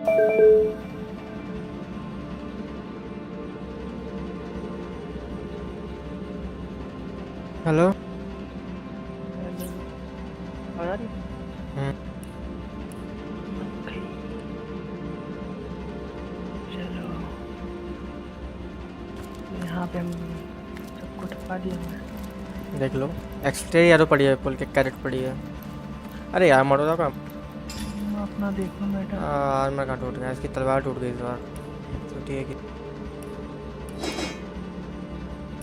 Hello. चलो यहाँ पे हम सबको ठपा दिया हमने। देख लो एक्सट्रे यारो पड़ी है, पुल के कैरेट पड़ी है। अरे यार मरो था काम। अपना देखो बेटा। आर्मर कहाँ टूट गया, इसकी तलवार टूट गई इस बार। टूटी है कि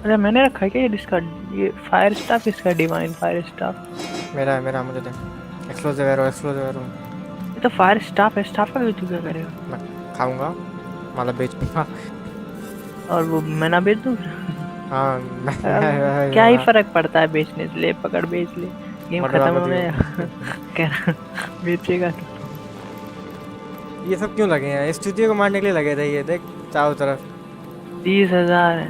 अरे मैंने रखा है क्या ये इसका, ये फायर स्टाफ इसका, डिवाइन फायर स्टाफ। मेरा है, मेरा मुझे दे। Explosive arrow, explosive arrow. ये तो फायर स्टाफ है, स्टाफ का तू क्या करेगा? मैं खाऊंगा, मतलब बेचूंगा। और वो मैं ना बेच दूँ? हाँ क्या ही फर्क पड़ता है बेचने से, ले पकड़ बेच ले, गेम खत्म होने क्या बेचेगा तो। ये सब क्यों लगे हैं? इस चूतिए को मारने के लिए लगे थे ये, देख चारों तरफ। 30,000 है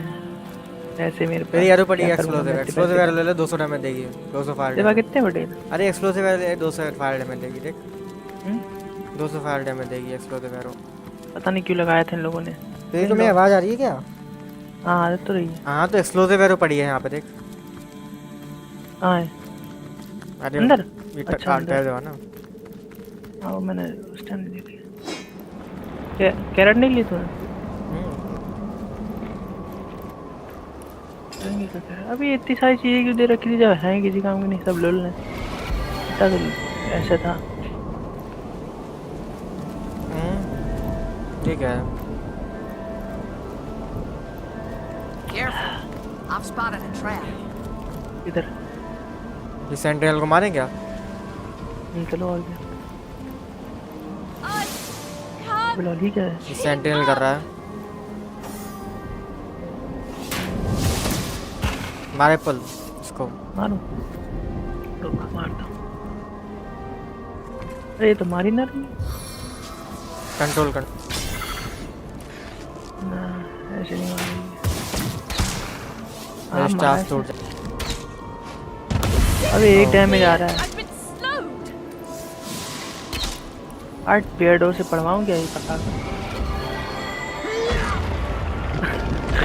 ऐसे मेरे पास। मेरी एरो पड़ी है क्या करूंगा एक्सप्लोसिव, मैं इतने एक्सप्लोसिव पैसे एरो का? ले ले, 200 डैमेज देगी, 200 फायर तेरे पास डैमेज। कितने बटे? अरे एक्सप्लोसिव एरो 200 फायर डैमेज देगी, देख 200 फायर डैमेज देगी एक्सप्लोसिव एरो। पता नहीं क्यों लगाया था इन लोगों ने। तेरी को मेरी आवाज आ रही है क्या? हाँ आ तो रही है। हाँ तो एक्सप्लोसिव एरो पड़ी है यहाँ पे, देख। कहाँ है? अरे अंदर? ये अच्छा अंदर। जो है ना। हाँ वो मैंने उस टाइम नहीं देखी। कैरेट नहीं ली तूने? अभी इतनी सारी चीजें क्यों दे रखी थी जब है किसी काम की नहीं, सब लोल ने। तो ऐसे था। ठीक है। I've spotted a trap. इधर ये सेंट्रल को मारें क्या? चलो और क्या बुला ली क्या है? ये सेंट्रल कर रहा है। मारे पुल इसको। मारो, रुक मारता हूँ। अरे ये तो मारी ना रही। कंट्रोल कर। ना ऐसे नहीं मारेगी। मेरे स्टाफ तोड़ जा। अबे एक डैमेज आ रहा है। 8 पेड़ों से पड़वाऊँ क्या ये पता कर?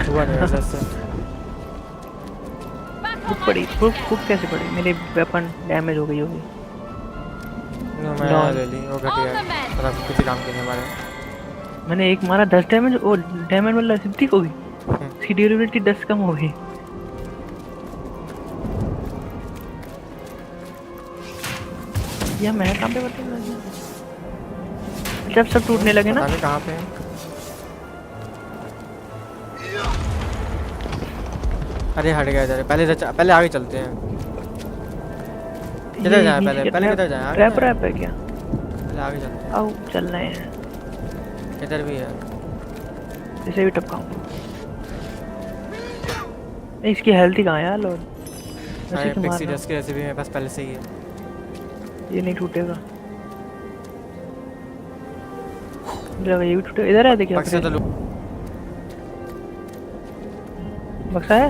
हुआ नहीं वैसे से। फूक पड़ी, फूक कैसे पड़ी? मेरी वेपन डैमेज हो गई होगी। मैं ले ली वो घटिया, मतलब किसी काम के नहीं हमारे। मैंने एक मारा 10 डैमेज, ओ डैमेज मतलब सिद्धि हो गई, इसकी ड्यूरेबिलिटी 10 कम हो गई। या मैं कहाँ पे बता जब सब टूटने लगे ना? पता नहीं कहाँ पे है। अरे हट गया इधर, पहले आगे चलते हैं। किधर जाए पहले किधर जाए? ट्रैप है क्या? पहले आगे चलते हैं। आओ चल रहे हैं। इधर भी है। इसे भी टपकाऊं। इसकी हेल्थ ही कहाँ है यार लॉर्ड? अरे पिक्सी डस्ट की रेसिपी मेरे पास पहले से ही है। ये नहीं टूटेगा। ये भी टूटेगा। इधर है देखिए बक्से तो बक्सा है।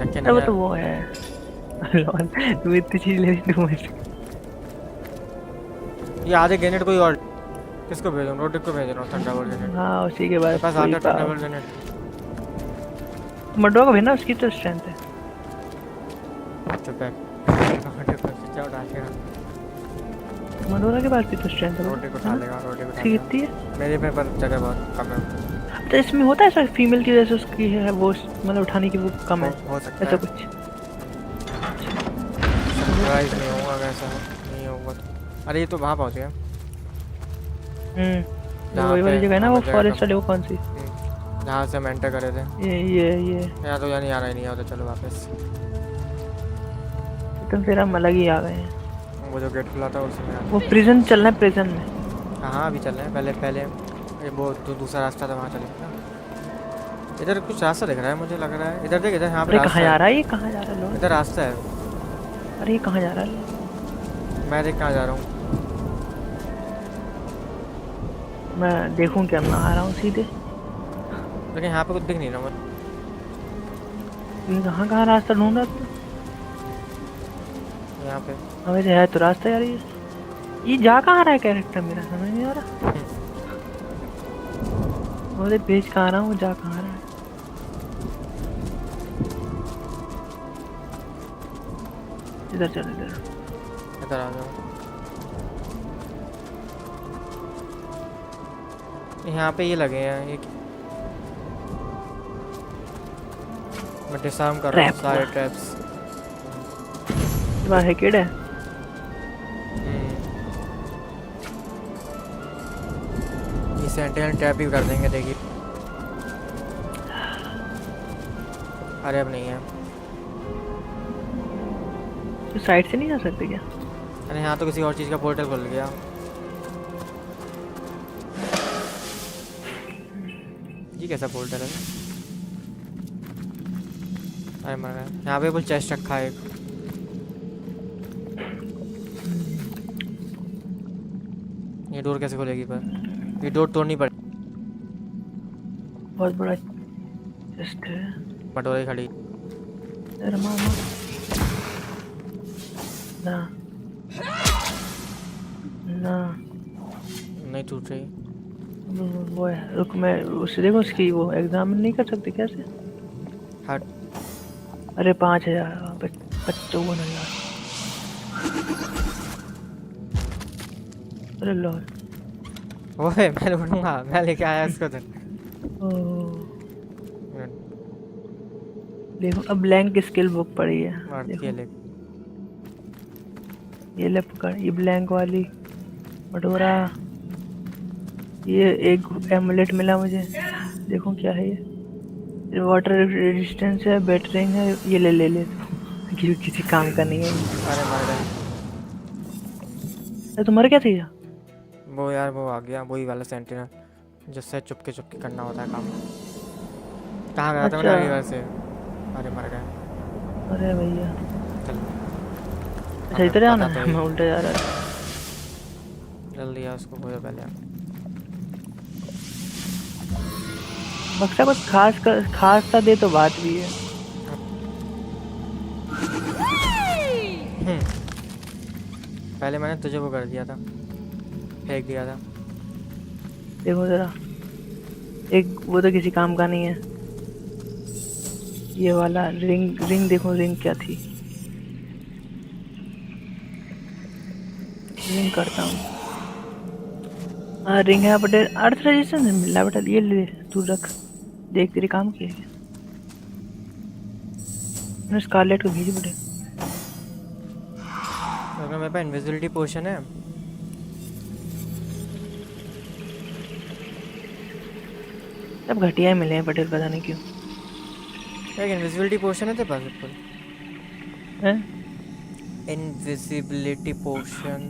रखे अरे वो नहीं तो वो है। लॉर्ड तू इतनी चीज ले रही तू मुझे। ये आधे ग्रेनेड कोई और किसको भेज दूं? रोटिक को भेज रहा हूं थंडरबोल्ट ग्रेनेड। हाँ उसी के बाद पास आधा थंडरबोल्ट ग्रेनेड। मडवा को भेजना, उसकी तो स्ट्रेंथ है। चुप है। जाओ डालेगा। मडोरा के पास भी तो स्ट्रेंथ है। रोटी को उठा लेगा, रोटी को उठा उसकी लेगा। कितनी है? मेरे पे पर जगह बहुत कम है। तो इसमें होता है ऐसा फीमेल की वजह से उसकी है वो मतलब उठाने की वो कम है? हो सकता ऐसा है। कुछ सरप्राइज नहीं होगा अगर ऐसा नहीं होगा तो। अरे ये तो वहाँ पहुँच गया। वही वाली जगह है ना वो फॉरेस्ट वाली, वो कौन सी? जहाँ से हम एंटर करे थे। ये यहाँ तो नहीं आ रहा ही नहीं होता। चलो वापस। तो फिर हम अलग ही आ गए हैं। वो जो गेट खुला था उसमें। वो प्रिजन चलना है, प्रिजन में। हाँ अभी चल रहे हैं। पहले ये वो जो दूसरा रास्ता था वहाँ चलेंगे ना। इधर कुछ रास्ता दिख रहा है मुझे लग रहा है। इधर देख, इधर यहाँ पे कहाँ जा रहा है? ये कहाँ जा रहा है? इधर रास्ता है। अरे ये कहाँ जा रहा है? मैं देख कहाँ जा रहा हूँ। मैं देखूं क्या? मैं आ रहा हूँ सीधे। लेकिन यहाँ पे कुछ दिख नहीं रहा मुझे। कहाँ रास्ता ढूंढ रहा था? यहाँ पे हमें है तो रास्ता यार। ये जा कहाँ रहा है कैरेक्टर? मेरा समझ नहीं आ रहा। अरे बेच कहाँ रहा हूँ, जा कहाँ रहा है? इधर चल इधर। इधर आ जाओ। यहाँ पे ये लगे हैं, एक मैं डिसआर्म कर रहा हूँ ट्रैप सारे हुआ। ट्रैप्स। वहाँ है किड है। ये सेंटिनल ट्रैप भी कर देंगे, देखिए। अरे अब नहीं है। तो साइड से नहीं जा सकते क्या? अरे यहाँ तो किसी और चीज़ का पोर्टल खुल गया। ये कैसा पोर्टल है? अरे मर गया। यहाँ पे कुछ चेस्ट रखा है एक। ये डोर कैसे खुलेगी पर? ये डोर तोड़नी पड़ेगी। बहुत बड़ा चेस्ट है। पटोरी खड़ी। अरे मामा ना ना, नहीं टूट रही। वो है, रुक मैं उससे देखो, उसकी वो एग्जाम नहीं कर सकते कैसे? हट। अरे 5,000 55,000। अरे लॉल। ओए मैं लूटूंगा, मैं लेके आया इसको तो। देखो अब ब्लैंक स्किल बुक पड़ी है। मारती है देखो लेक। ये ले पकड़, ये ब्लैंक वाली बटोरा। ये एक एमुलेट मिला मुझे, देखो क्या है ये वाटर रेजिस्टेंस है, बैटरिंग है, ये ले ले ले तू किसी काम का नहीं है। अरे मर गए। अरे तुम्हारे क्या थी? वो यार वो आ गया, वही वाला सेंटिनल जिससे चुपके चुपके करना होता है काम। कहाँ गया था मैंने अच्छा अगली बार से। अरे मर गए। अरे भैया, चल अच्छा हमें इधर आना पता तो है, ही। मैं उल्टा जा रहा था। जल्दी आ उसको खोजो पहले। बक्सा कुछ खास सा दे तो बात भी है। पहले मैंने तुझे वो कर दिया था, फेंक दिया था। देखो जरा, एक वो तो किसी काम का नहीं है। ये वाला रिंग, रिंग देखो, रिंग क्या थी। रिंग करता हूँ। हाँ रिंग है बट अर्थ रजिस्टेंस मिला बेटा, ये ले तू रख, देख तेरे काम की है। मैंने स्कारलेट को भेजी बेटे। अगर मेरे पास इनविजिबिलिटी पोशन है। सब घटिया ही मिले हैं पटेल, पता नहीं क्यों। एक इनविजिबिलिटी पोशन है तेरे पास बिल्कुल? हैं? इनविजिबिलिटी पोशन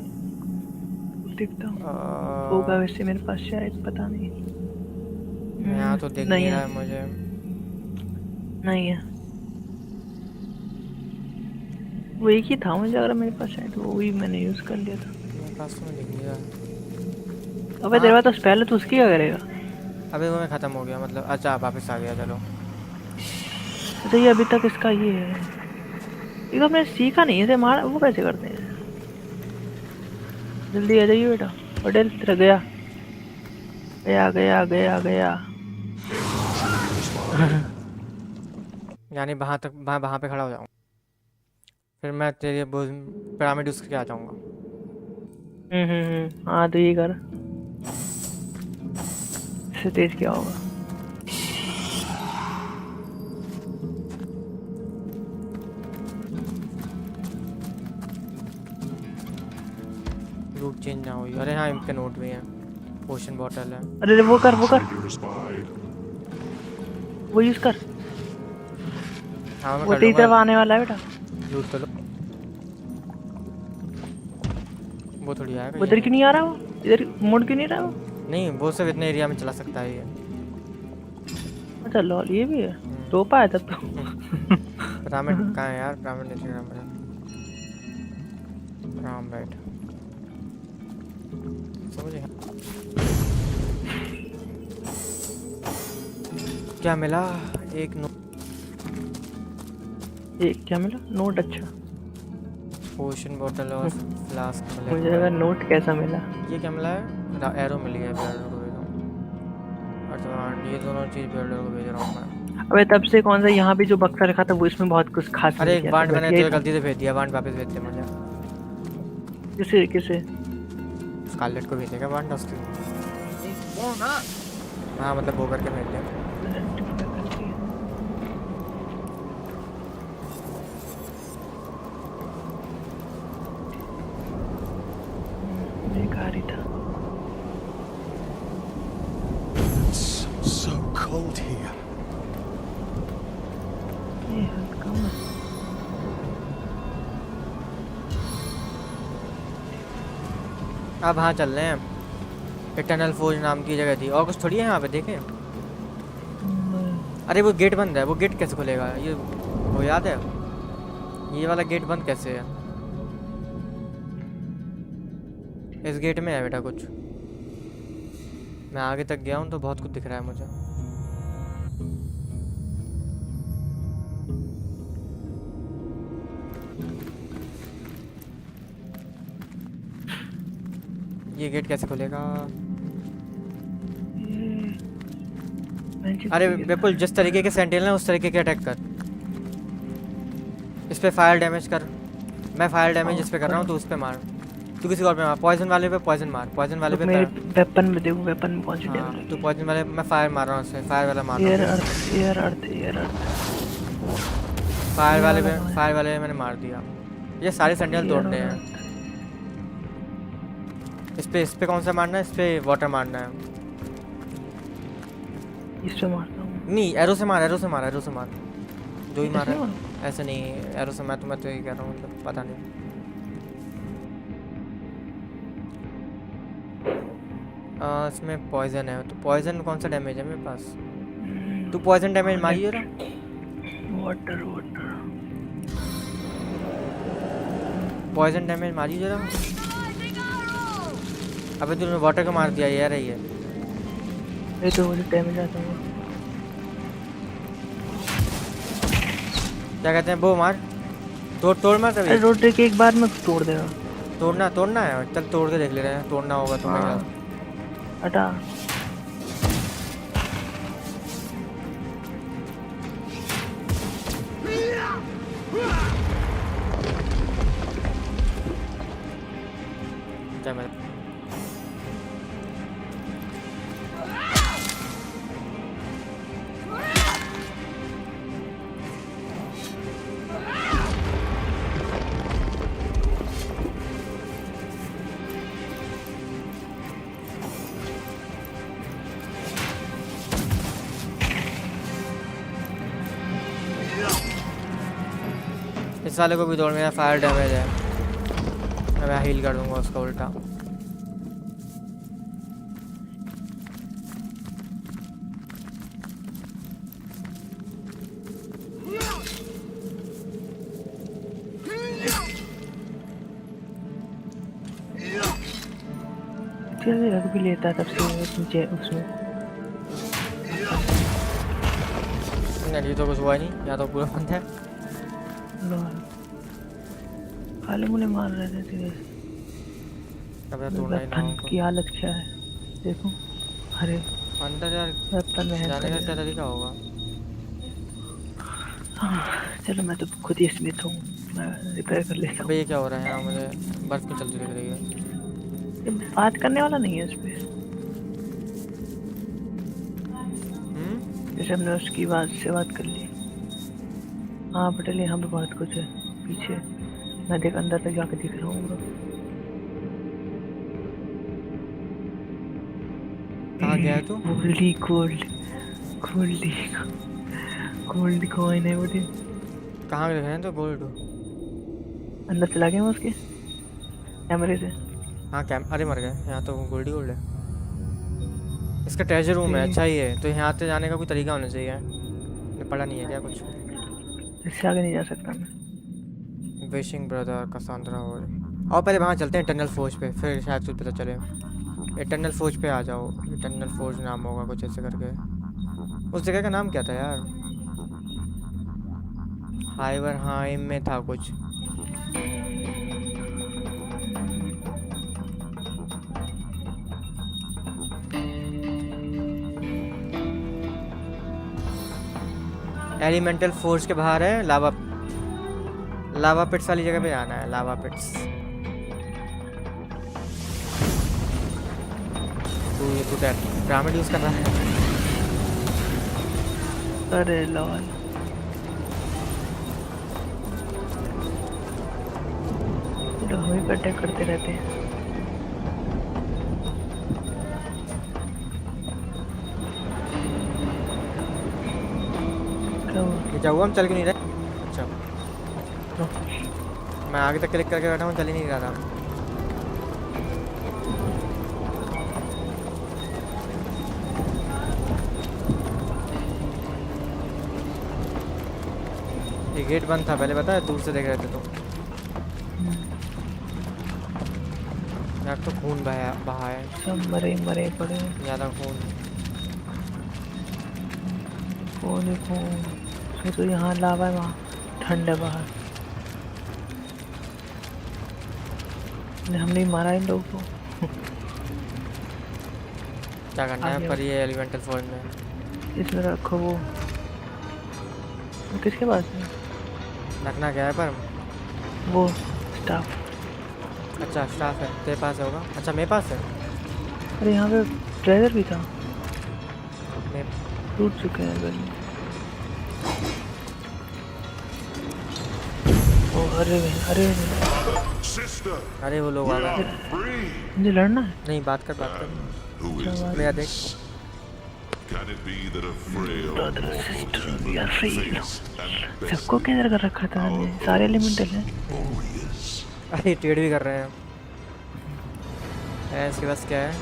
देखता हूँ, होगा वैसे मेरे पास शायद, पता नहीं। यहाँ तो दिख नहीं नहीं रहा है, है मुझे। नहीं है। वो एक ही था मुझे लग रहा मेरे पास शायद, वो ही मैंने यूज कर लिया था। मेरे पास तो दिख नहीं रहा। अबे तेरे हाँ। पास तो पहले तो उसकी क्या करेगा? अभी वो मैं ख़त्म हो गया मतलब। अच्छा वापस आ गया, चलो। अच्छा ये अभी तक इसका ये है, ये तो मैंने सीखा नहीं है, इसे मार वो कैसे करते हैं। जल्दी आ जाइए बेटा, पटेल तेरा गया गया गया गया गया। यानी वहाँ तक, वहाँ पे खड़ा हो जाऊँ, फिर मैं तेरे पिरामिड उसके आ जाऊँगा। हाँ तो ये कर, इससे तेज क्या होगा? रूट चेंज ना हुई। अरे हाँ इनके नोट भी हैं। पोशन बॉटल है। अरे वो कर, वो कर, वो यूज कर, हाँ मैं वो कर तेरी लूँगा। तरफ आने वाला है बेटा। लूट तो लो। वो थोड़ी आएगा वो ये इधर क्यों नहीं। नहीं आ रहा? वो इधर मुड़ क्यों नहीं रहा वो? नहीं वो सिर्फ इतने एरिया में चला सकता है ये। अच्छा लॉल ये भी है, तो पाया तब तो। पिरामिड कहाँ है यार? पिरामिड नहीं दिख रहा मुझे। पिरामिड समझे? क्या मिला? एक नो ये क्या मिला? नोट? अच्छा पोशन बॉटल और फ्लास्क मिले मुझे हुए लगा हैं। नोट कैसा मिला। ये क्या मिला है? एरो मिली है। एरो और ये दोनों चीज बिल्डर को भेज रहा हूँ मैं। अबे तब से कौन सा यहाँ भी जो बक्सा रखा था वो इसमें बहुत कुछ खास अरे नहीं एक किया था, बांड बस मैंने यही तो था। गलती से भेज दिया, बांड वापस भेज दे मुझे। किसे किसे? स्कारलेट को भेजेगा बांड उसकी। हाँ मतलब वो करके भेज दे। बेकार ही था। So cold here. ये हल्का में अब हाँ चल रहे हैं। इटर्नल फोर्ज नाम की जगह थी, और कुछ थोड़ी है यहाँ पे देखें। अरे वो गेट बंद है, वो गेट कैसे खुलेगा ये, वो याद है? ये वाला गेट बंद कैसे है? इस गेट में है बेटा कुछ। मैं आगे तक गया हूँ तो बहुत कुछ दिख रहा है मुझे। ये गेट कैसे खुलेगा? अरे विपुल, जिस तरीके के सेंटिनल है उस तरीके के अटैक कर। इस पे फायर डैमेज कर। मैं फायर डैमेज इस पे कर रहा हूँ, तू उस पे मार। तू किसी और पे मार। पॉइजन वाले पे पॉइजन मार, पॉइजन वाले पे मेरे वेपन में देखो, वेपन में कौन सी हाँ डैमेज तू पॉइजन वाले, मैं फायर मार रहा हूँ उससे, फायर वाला मार रहा एयर हूँ। अर्थ एयर अर्थ एयर अर्थ फायर वाले पे, फायर वाले पे मैंने मार दिया। ये सारे सेंटिनल तोड़ने हैं। इस पे कौन सा मारना है? इस पे वाटर मारना है। इस पे मारता हूँ। नहीं, एरो से मार, एरो से मार, एरो से मार। जो ही मार ऐसे है मारूं? ऐसे नहीं, एरो से मैं तो यही कह रहा हूँ, मतलब पता नहीं। इसमें पॉइजन है, तो पॉइजन कौन सा डैमेज है मेरे पास? तू पॉइजन डैमेज मारिए ना। वाटर वाटर पॉइजन डैमेज मारिए जरा। अबे तूने वाटर को मार दिया यार, ये ये तो मुझे डैमेज आता है। क्या कहते हैं वो मार। तोड़ तोड़ मार तभी। अरे रोटे के एक बार में तोड़ देगा। तोड़ना तोड़ना है, चल तोड़ के देख ले रहे हैं, तोड़ना होगा तो मैं हाँ, हटा। क्या मैं इस वाले को भी तोड़, मेरा फायर डैमेज है। मैं हील कर दूंगा उसका उल्टा। चल रख भी लेता तब से नीचे उसमें। नहीं तो कुछ हुआ ही नहीं, यहाँ तो पूरा बंद है। खाली मुझे मार रहे थे सीधे। अब तोड़ना ही ना वेपन होगा। की हालत क्या है देखो। अरे अंदर यार वेपन में है जाने का क्या तरीका होगा? चलो मैं तो खुद ही स्मिथ हूँ, मैं रिपेयर कर लेता हूँ। अबे ये क्या हो रहा है यहाँ? मुझे बर्फ क्यों चलती दिख रही है? ये बात करने वाला नहीं है इस पे। जैसे हमने उसकी बात से बात कर ली। हाँ पटेल, यहाँ पे बहुत कुछ है पीछे। मैं देख अंदर तक जाके दिख रहा हूँ। कहाँ गया है तू? Goldie gold Goldie gold coin है बोले। कहाँ गए हैं तो गोल्ड? अंदर चला गया मैं उसके कैमरे से। हाँ अरे मर गए, यहाँ तो गोल्ड ही गोल्ड है। इसका ट्रेजर रूम है, अच्छा ही है। तो यहाँ से जाने का कोई तरीका होना चाहिए। ये पढ़ा नहीं है क्या कुछ? इससे आगे नहीं जा सकता मैं। विशिंग ब्रदर कसांद्रा और आओ पहले वहाँ चलते हैं इटर्नल फोर्ज पे, फिर शायद कुछ पता चले। इटर्नल फोर्ज पे आ जाओ। इटर्नल फोर्ज नाम होगा कुछ ऐसे करके। उस जगह का नाम क्या था यार? हाइवर हाइम में था कुछ। एलिमेंटल फोर्स के बाहर है लावा। लावा पिट्स वाली जगह पे जाना है, लावा पिट्स। तू पिरामिड यूज कर रहा है। अरे लॉल, तो हम ही अटैक करते रहते हैं। क्या हुआ? ये क्या हुआ, हम चल क्यों नहीं रहे? अच्छा, मैं आगे तक क्लिक करके बैठा हूँ, चल ही नहीं रहा था। ये गेट बंद था पहले, पता है? दूर से देख रहे थे तो। यार तो खून बहा है, सब मरे मरे पड़े हैं। ज़्यादा खून। कौन ही कौन? तो यहाँ लावा है, वहाँ ठंड है बाहर। हमने ही मारा इन लोगों को। क्या करना है आगे पर ये एलिमेंटल फॉर्म में? इसमें रखो वो किसके पास है? रखना क्या है पर? वो स्टाफ। अच्छा स्टाफ है तेरे पास होगा। अच्छा मेरे पास है। अरे यहाँ पे ट्रेजर भी था, मैं टूट चुके हैं गले। ओ अरे Sister, अरे वो लोग आ गए। free. मुझे लड़ना है। नहीं बात कर Who is Come on. मेरा देख। this? Can it be that a frail Brother, mortal sister, human we are free. faced and सबको bested कैद कर रखा था हमने, सारे एलिमेंटल हैं। warriors? अरे टेढ़ भी कर रहे हैं। इसके पास क्या है?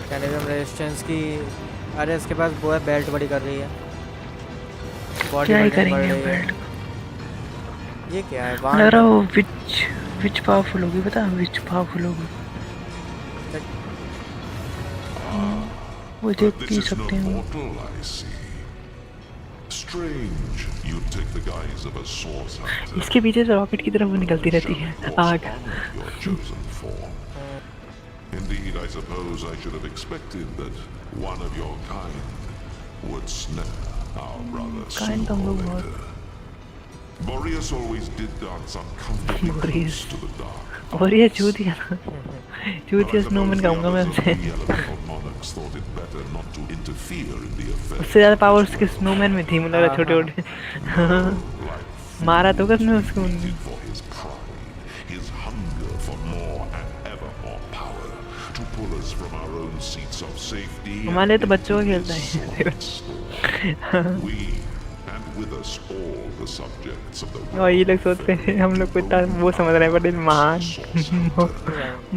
कैनेडियन रेजिस्टेंस की। अरे इसके पास वो है, बेल्ट बड़ी कर रही है, बॉडी क्या ही बढ़ करेंगे रही है। बेल्ट? ये क्या है? लग वांड रहा वो विच पावरफुल होगी, पता है विच पावरफुल होगी। वो But देख this पी is no सकते हैं। mortal, I see. Strange, you take the guise of a source hunter. इसके पीछे से रॉकेट की तरफ वो निकलती रहती Shall है of course आग। honor your chosen form. Indeed, I suppose I should have expected that one of your kind would snare our brother kind sooner तो हम or लोग later. Boreas always did dance uncomfortably Boreas. close to the dark. और ये चूतिया ना, But I चूतिया snowman suppose the कहूँगा मैं others of उसे। the elemental monarchs thought it better not to interfere in the affairs उससे ज़्यादा of पावर this उसके world. स्नोमैन में थी, मतलब छोटे छोटे। Like मारा तो fools, कसम he उसको उन्होंने। waited for his pride, his hunger for more and ever more power, to pull us from our own seats of safety हमारे and तो बच्चों का into खेलता his है। sword storm. We, and with us all the subjects of the और ये लोग सोचते हैं हम लोग को इतना वो समझ रहे हैं, बट महान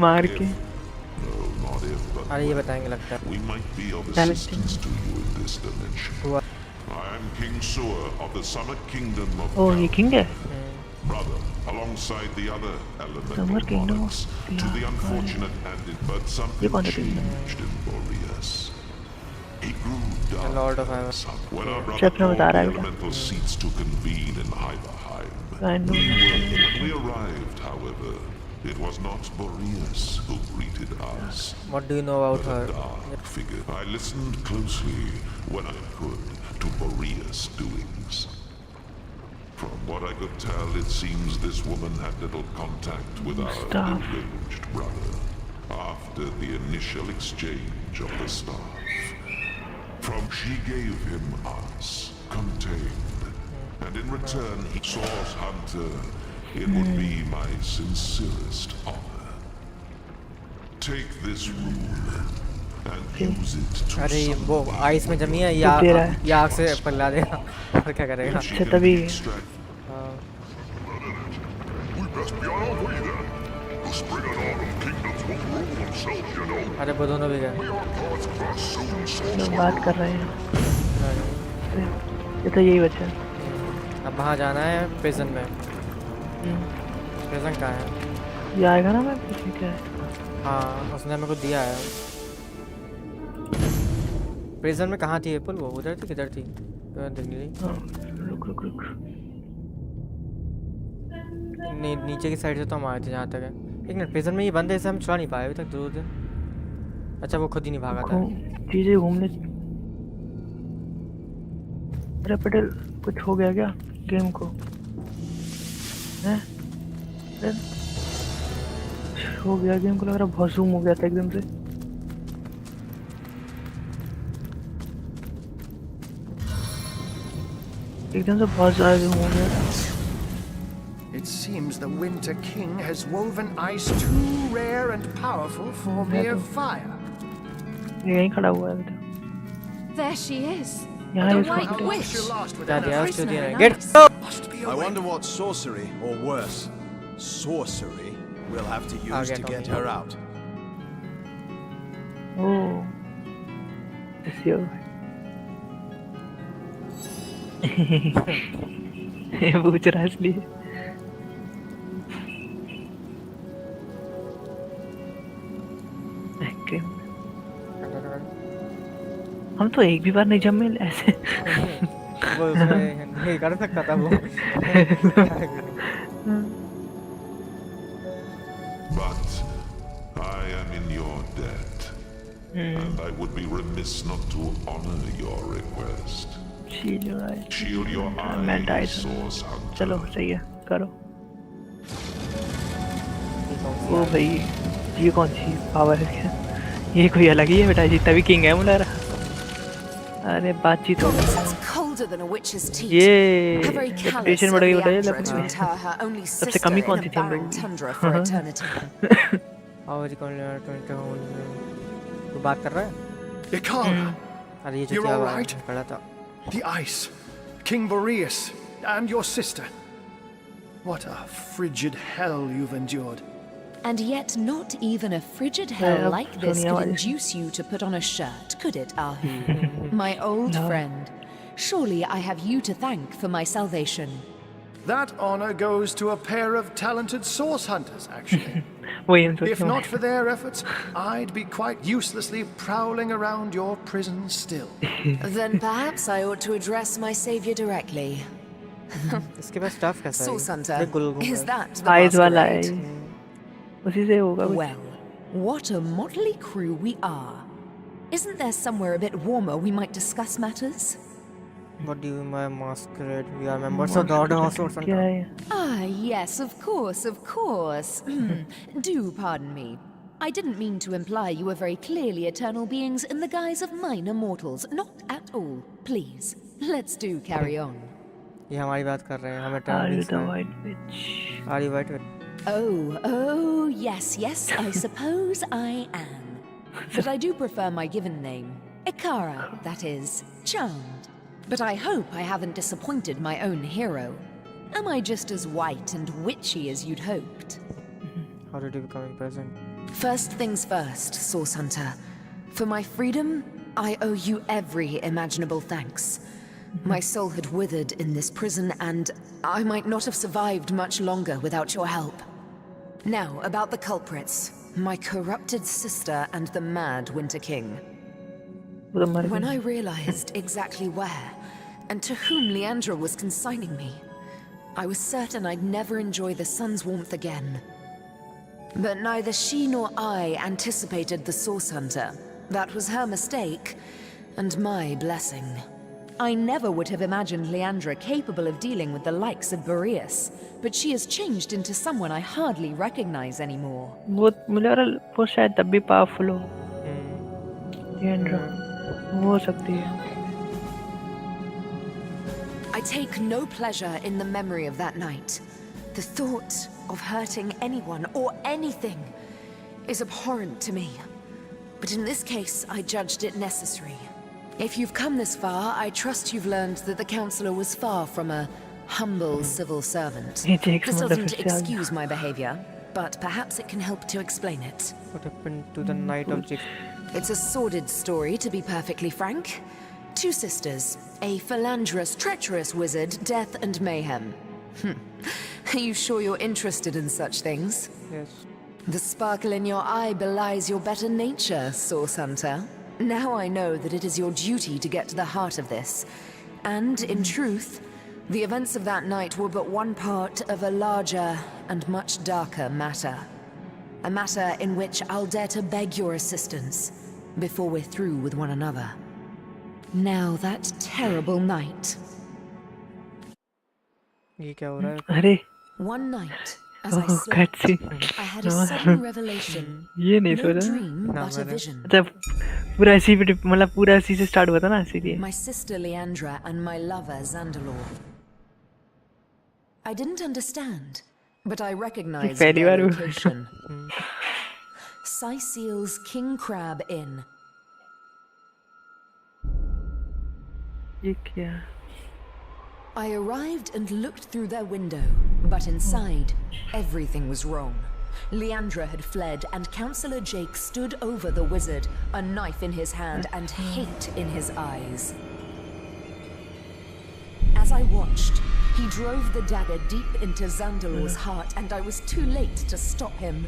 मार के। No, not if, but अरे ये when. बताएंगे लगता है। We might be of Challenge. assistance to you in this dimension. हुआ। I am King Sewer of the Summer Kingdom of ओ ये Gaul, किंग है। brother, alongside the other elemental Summer Kingdom of monarchs, to the Gaul. unfortunate and but something कौन सा kingdom? changed in Boreas. He grew dark Lord of in Iron. sun. When our brother Chapter called बता the रहा है बेटा। elemental seats to convene in Hyberheim, I know. when we arrived, however, it was not Boreas who greeted us. What do you know about But a her? dark figure. I listened closely when I could to Boreas' doings. From what I could tell, it seems this woman had little contact with our Staff. deranged brother after the initial exchange of the staff. She gave him us, contained, and in return he source hunter. It would be my sincerest honor. Take this rune and use it to अरे summon वो the ice में जमी है, तो दे रहा है। या आग से पगला देगा। और क्या करेगा? She अच्छा can तभी be extracted. हाँ। We best be on our way then. The spring and autumn kingdoms won't rule themselves, you know. अरे वो दोनों भी गए। We are gods of our soon लोग source. बात कर रहे हैं। ये तो यही बचा है। अब वहाँ जाना है प्रिजन में। हम्म, प्रिजन कहाँ है? ये आएगा ना, मैं पूछने क्या है। हाँ उसने मेरे को दिया है। प्रिजन में कहाँ थी एप्पल? वो उधर थी, किधर थी? दिख नहीं रही। हाँ, रुक रुक रुक। नीचे की साइड से तो हम आए थे जहाँ तक है। एक मिनट, प्रिजन में ये बंद है, इसे हम छुड़ा नहीं पाए अभी तक दूर से। अच्छा वो खुद ही नहीं भागा था। चीजें घूमने रेपिडल कुछ हो गया क्या गेम को? हैं? अरे, कुछ हो गया गेम को, लग रहा बहुत जूम हो गया था एकदम से। एकदम से बहुत ज्यादा जूम हो गया था। It seems the Winter King has woven ice too rare and powerful for mere fire. ये यहीं खड़ा हुआ है अभी तक। There she is. यहाँ The इसको White खड़े- Witch. क्या दिया उसको Prisoner दिया in get ice. Must be a I way. wonder what sorcery, or worse, sorcery, we'll have to use get to get on. her out. Oh, this year. ये पूछ रहा है इसलिए। Acting. हम तो एक भी बार नहीं जमे ऐसे। वो उसमें नहीं कर सकता था वो But I am in your debt, and I would be remiss not to honor your request. Shield your eyes. Shield your मैं eyes, dice- Source Hunter. चलो सही है, करो। ओ भाई, ये कौन सी पावर है क्या? ये कोई अलग ही है बेटा, जितना भी किंग है मुझे लग रहा। अरे बातचीत हो गई। It's colder than a witch's teeth. ये Her very reputation callous बढ़ गई of बेटा ये Leandra to लेकिन entire her only सबसे sister कमी in कौन a सी थी हम barren लोगों की? tundra for eternity. और कौन तू बात कर रहा है? Ikara, अरे ये जो You're क्या all बात right? खड़ा था the ice, King Boreas, and your sister. What a frigid hell you've endured. And yet not even a frigid hell अब like this सुनिए could वाली। induce you to put on a shirt, could it, Ahu? My old No. friend. Surely I have you to thank for my salvation. That honor goes to a pair of talented source hunters, actually. वही हम If सोच not for their efforts, I'd be quite uselessly prowling around your prison still. Then perhaps I ought to address my savior directly. इसके पास staff कैसा है Source ये? Hunter, ये गुल is that the eyes वाला है, masquerade? उसी से होगा कुछ। Well, what a motley crew we are. Isn't there somewhere a bit warmer we might discuss matters? What do you mean by masquerade? We are members of the Order of Swords क्या Hunter. है ये? Ah, yes, of course, of course. Do pardon me. I didn't mean to imply you were very clearly eternal beings in the guise of minor mortals. Not at all. Please, let's do carry on. ये हमारी बात कर रहे हैं हमें Are you turn the white witch? Are you white Oh, yes, I suppose I am. But I do prefer my given name. Ikara, that is. Charmed. But I hope I haven't disappointed my own hero. Am I just as white and witchy as you'd hoped? How did you become present? First things first, Source Hunter. For my freedom, I owe you every imaginable thanks. My soul had withered in this prison, and I might not have survived much longer without your help. Now, about the culprits. My corrupted sister and the mad Winter King. वो तो मर When गई। I realized exactly where and to whom Leandra was consigning me, I was certain I'd never enjoy the sun's warmth again. But neither she nor I anticipated the Source Hunter. That was her mistake, and my blessing. I never would have imagined Leandra capable of dealing with the likes of Boreas, but she has changed into someone I hardly recognize anymore. वो मुझे लग रहा है वो शायद तब भी powerful हो। Leandra, हो सकती है। I take no pleasure in the memory of that night. The thought of hurting anyone or anything is abhorrent to me. But in this case, I judged it necessary. If you've come this far, I trust you've learned that the Counselor was far from a humble civil servant. ये देख This मतलब doesn't फिर से आ गया। excuse my behavior, but perhaps it can help to explain it. What happened to the night of Jix? It's a sordid story, to be perfectly frank. Two sisters, a philanderous, treacherous wizard, death and mayhem. Are you sure you're interested in such things? Yes. The sparkle in your eye belies your better nature, Source Hunter. Now I know that it is your duty to get to the heart of this. And, in truth, the events of that night were but one part of a larger and much darker matter. A matter in which I'll dare to beg your assistance before we're through with one another. Now, that terrible night, ये क्या हो रहा है? अरे One night, as I oh slept, cutscene I had a sudden revelation. ये नहीं No सोचा dream, ना but a मैंने। vision. अच्छा पूरा इसी पे मतलब पूरा इसी से स्टार्ट हुआ था ना इसीलिए My sister Leandra and my lover Zandalor. I didn't understand, but I recognized पहली their बार हुआ। location. Syceel's King Crab Inn. ये क्या I arrived and looked through their window, but inside, everything was wrong. Leandra had fled, and Councillor Jake stood over the wizard, a knife in his hand and hate in his eyes. As I watched, he drove the dagger deep into Zandalor's heart, and I was too late to stop him.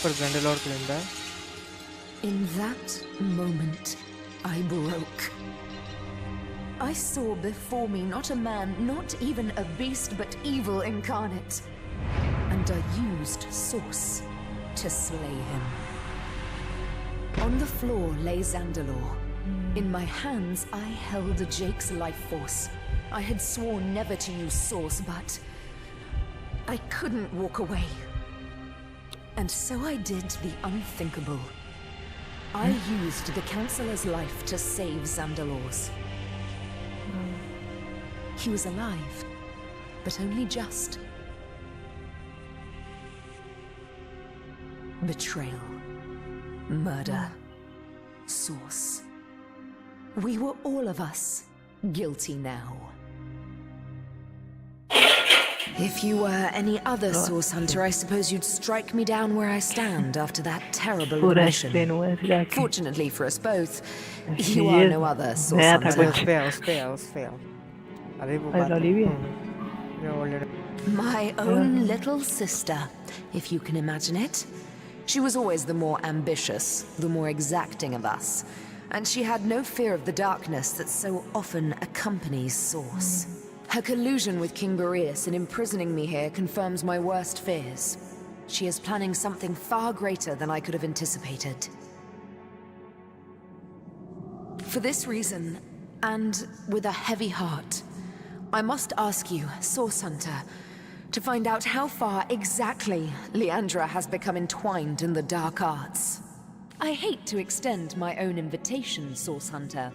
पर ज़ेंडलॉर claimed है। In that moment, I broke. I saw before me not a man, not even a beast, but evil incarnate. And I used Source to slay him. On the floor lay Zandalor. In my hands, I held Jake's life force. I had sworn never to use Source, but I couldn't walk away. And so I did the unthinkable. I used the Councillor's life to save Zandalor's. He was alive, but only just. Betrayal. Murder. Source. We were all of us guilty now. If you were any other Source Hunter, I suppose you'd strike me down where I stand after that terrible पूरा admission. Explain हुआ है फिर आके Fortunately for us both, you are no other Source नया था Hunter. कुछ उस पे अरे वो अरे लॉली भी है ये already My own little sister, if you can imagine it. She was always the more ambitious, the more exacting of us. And she had no fear of the darkness that so often accompanies Source. Her collusion with King Boreas in imprisoning me here confirms my worst fears. She is planning something far greater than I could have anticipated. For this reason, and with a heavy heart, I must ask you, Source Hunter, to find out how far exactly Leandra has become entwined in the dark arts. I hate to extend my own invitation, Source Hunter,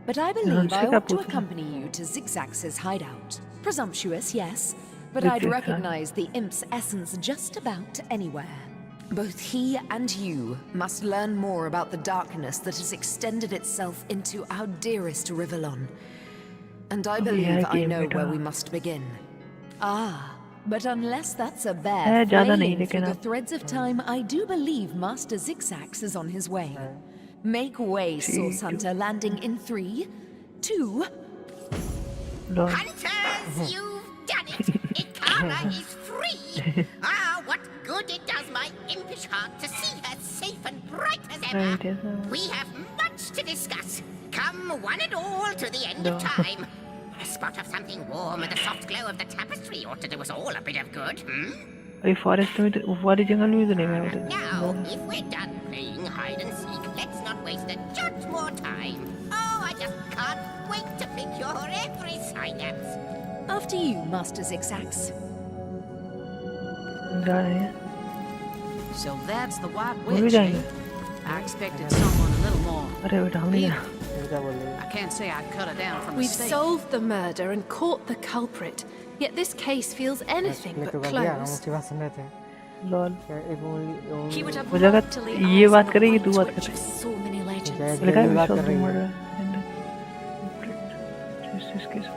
but I believe I ought to accompany you to Zigzax's hideout. Presumptuous, yes, but I'd recognize the imp's essence just about anywhere. Both he and you must learn more about the darkness that has extended itself into our dearest Rivellon. And I believe I know where we must begin. Ah, but unless that's a bear flailing through the threads of time, I do believe Master Zigzax is on his way. Make way, Source Hunter, landing in 3, 2... Hunters, you've done it! Ikara is free! Ah, what good it does my impish heart to see her safe and bright as ever! We have much to discuss. Come one and all to the end of time. A spot of something warm and the soft glow of the tapestry ought to do us all a bit of good, अरे forest में तो वाली जंगल में तो नहीं मैं उधर Now, if we're done playing hide and seek, let's not waste a jot more time. Oh, I just can't wait to pick your every synapse. After you, Master Zigzax. जा रहे हैं So that's the White वो भी Witch, जाएंगे eh? I expected someone a little more. अरे बेटा हम नहीं जाना ये क्या बोल रही है? I can't say I'd cut her down from a We've stake. solved the murder and caught the culprit, yet this case feels anything मैं but तो कर दिया हम closed. उसकी बात सुन रहे थे लॉल क्या if only He would have मुझे लगा loved to lay ये eyes बात on the करेगी तू White बात Witch कर of so many legends. लिखा है बात we कर solved the रही है murder and justice case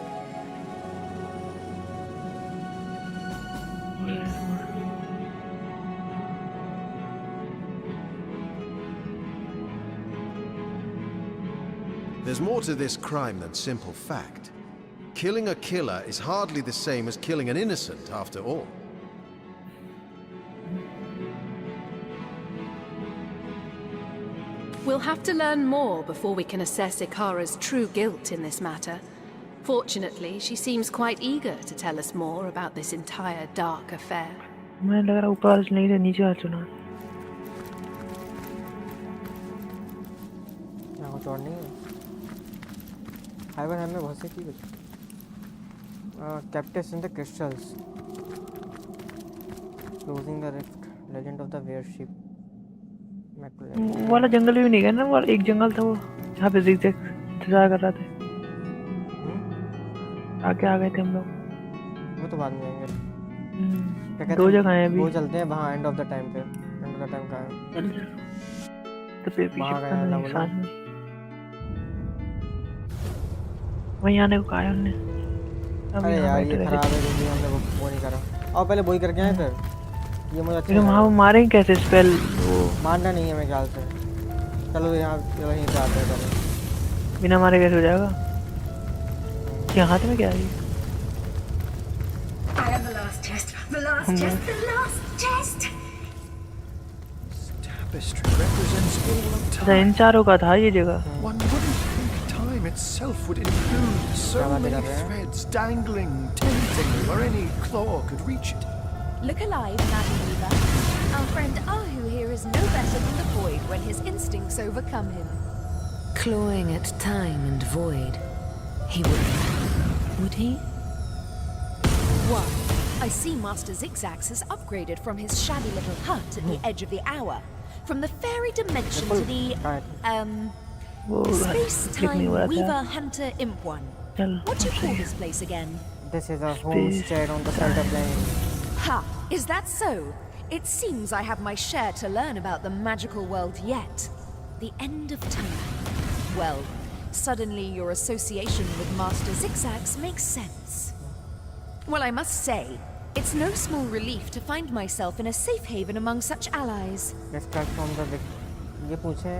There's more to this crime than simple fact. Killing a killer is hardly the same as killing an innocent, after all. We'll have to learn more before we can assess Ikara's true guilt in this matter. Fortunately, she seems quite eager to tell us more about this entire dark affair. मैं लग रहा ऊपर नहीं था नीचे आ चुना यहाँ कुछ और नहीं है फाइबर हमें बहुत सी चीज़ captives in the crystals closing the rift legend of the were ship वो वाला जंगल भी नहीं गया ना, वो एक जंगल था वो जहाँ पे जिगजैग इंतजार कर रहा था। आगे आ गए थे हम लोग। वो तो बाद में जाएंगे। क्या कहते दो हैं, जगह हैं अभी। वो चलते हैं वहाँ एंड ऑफ द टाइम पे। एंड ऑफ द टाइम का है तो पीछे वहाँ गया था वो साथ में वहीं आने को कहा है उनने। अरे यार ये खराब है जो भी हमने वो नहीं करा। और पहले वही करके आए फिर ये मुझे अच्छा वहाँ वो मारेंगे कैसे स्पेल? वो मारना नहीं है मेरे ख्याल से। चलो यहाँ यहीं पे आते हैं पहले। बिना मारे कैसे हो जाएगा? क्या हाथ में क्या है? I am the last test. The last test. The last test. This tapestry represents all of अच्छा time. इन चारों का था ये जगह। One wouldn't think time itself would include so many threads dangling, tempting, where any claw could reach it. Look alive, Madam Weaver. Our friend Ahu here is no better than the void when his instincts overcome him. Clawing at time and void. He would he? Why, I see Master Zigzags has upgraded from his shabby little hut at the edge of the hour. From the fairy dimension to the, space-time Weaver Hunter Imp one. What do you call this place again? This is a homestead on the Zelda plane. Ha! Is that so? It seems I have my share to learn about the magical world yet. The end of time. Well, suddenly your association with Master Zigzags makes sense. Well, I must say, it's no small relief to find myself in a safe haven among such allies. Let's start from the ये पूछे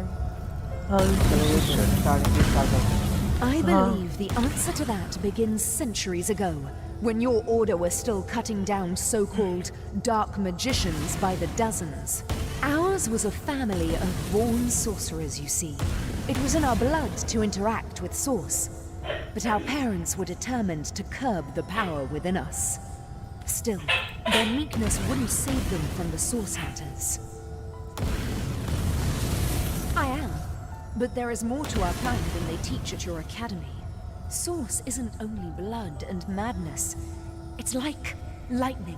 I believe the answer to that begins centuries ago, when your order was still cutting down so-called dark magicians by the dozens. Ours was a family of born sorcerers, you see. It was in our blood to interact with Source. But our parents were determined to curb the power within us. Still, their meekness wouldn't save them from the Source Hunters. I am. But there is more to our plan than they teach at your academy. Source isn't only blood and madness. It's like lightning,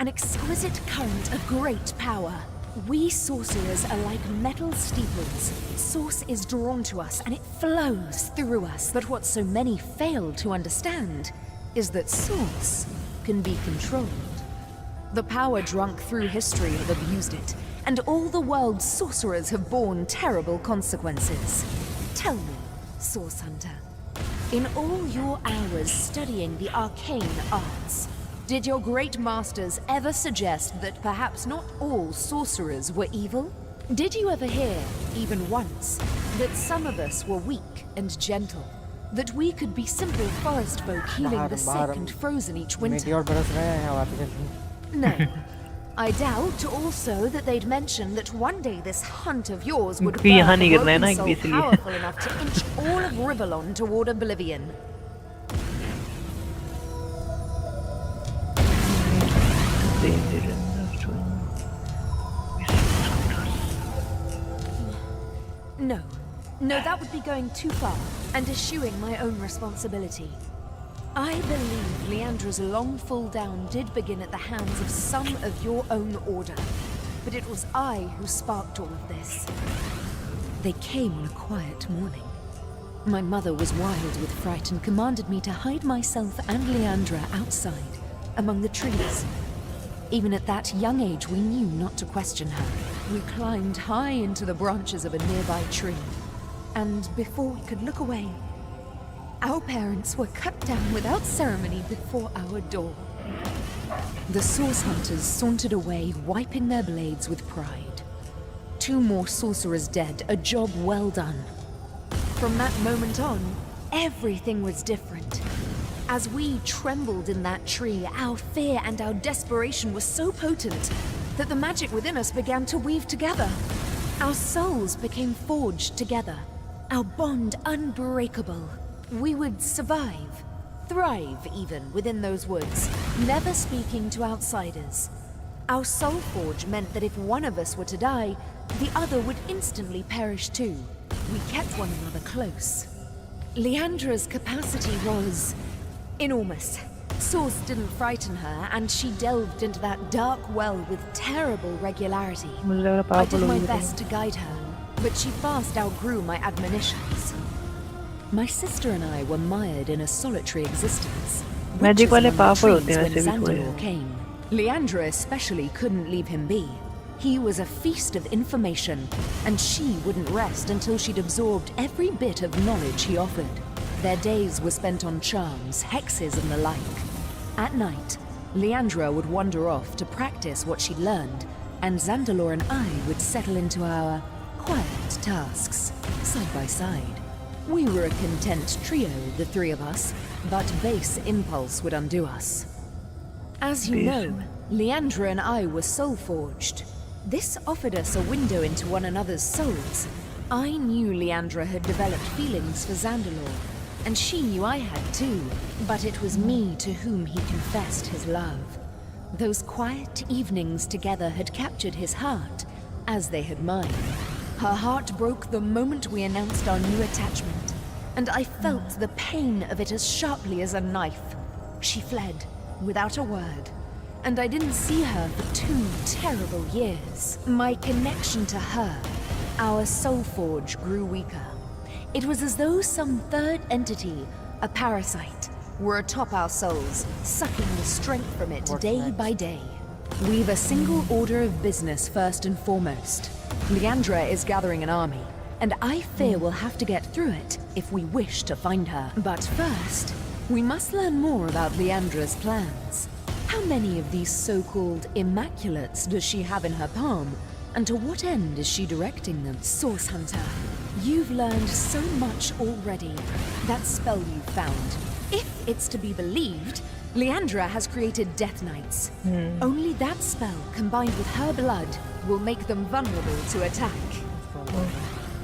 an exquisite current of great power. We sorcerers are like metal steeples. Source is drawn to us and it flows through us. But what so many fail to understand is that Source can be controlled. The power drunk through history have abused it, and all the world's sorcerers have borne terrible consequences. Tell me, Source Hunter, in all your hours studying the arcane arts, did your great masters ever suggest that perhaps not all sorcerers were evil? Did you ever hear, even once, that some of us were weak and gentle? That we could be simple forest folk healing the sick and frozen each winter? No. I doubt also that they'd mention that one day this hunt of yours would birth a broken soul powerful enough to inch all of Rivalon toward oblivion. No. No, that would be going too far, and eschewing my own responsibility. I believe Leandra's long fall down did begin at the hands of some of your own order, but it was I who sparked all of this. They came on a quiet morning. My mother was wild with fright and commanded me to hide myself and Leandra outside, among the trees. Even at that young age, we knew not to question her. We climbed high into the branches of a nearby tree, and before we could look away, our parents were cut down without ceremony before our door. The Source Hunters sauntered away, wiping their blades with pride. 2 more sorcerers dead, a job well done. From that moment on, everything was different. As we trembled in that tree, our fear and our desperation were so potent that the magic within us began to weave together. Our souls became forged together, our bond unbreakable. We would survive, thrive even, within those woods, never speaking to outsiders. Our soul forge meant that if one of us were to die, the other would instantly perish too. We kept one another close. Leandra's capacity was enormous. Source didn't frighten her, and she delved into that dark well with terrible regularity. मुझे लग रहा I powerful did my होगी best to guide her, but she fast outgrew my admonitions. My sister and I were mired in a solitary existence. Magic वाले witches among the powerful होते trees हैं when वैसे भी थोड़े। Zandalor came. Leandra especially couldn't leave him be. He was a feast of information, and she wouldn't rest until she'd absorbed every bit of knowledge he offered. Their days were spent on charms, hexes, and the like. At night, Leandra would wander off to practice what she'd learned, and Zandalor and I would settle into our quiet tasks, side by side. We were a content trio, the three of us, but base impulse would undo us. As you know, Leandra and I were soul-forged. This offered us a window into one another's souls. I knew Leandra had developed feelings for Zandalor, and she knew I had too, but it was me to whom he confessed his love. Those quiet evenings together had captured his heart, as they had mine. Her heart broke the moment we announced our new attachment, and I felt the pain of it as sharply as a knife. She fled, without a word, and I didn't see her for 2 terrible years. My connection to her, our soul forge, grew weaker. It was as though some third entity, a parasite, were atop our souls, sucking the strength from it day by day. We've a single order of business first and foremost. Leandra is gathering an army, and I fear we'll have to get through it if we wish to find her. But first, we must learn more about Leandra's plans. How many of these so-called immaculates does she have in her palm, and to what end is she directing them? Source Hunter, you've learned so much already. That spell you found. If it's to be believed, Leandra has created Death Knights. Only that spell, combined with her blood, will make them vulnerable to attack.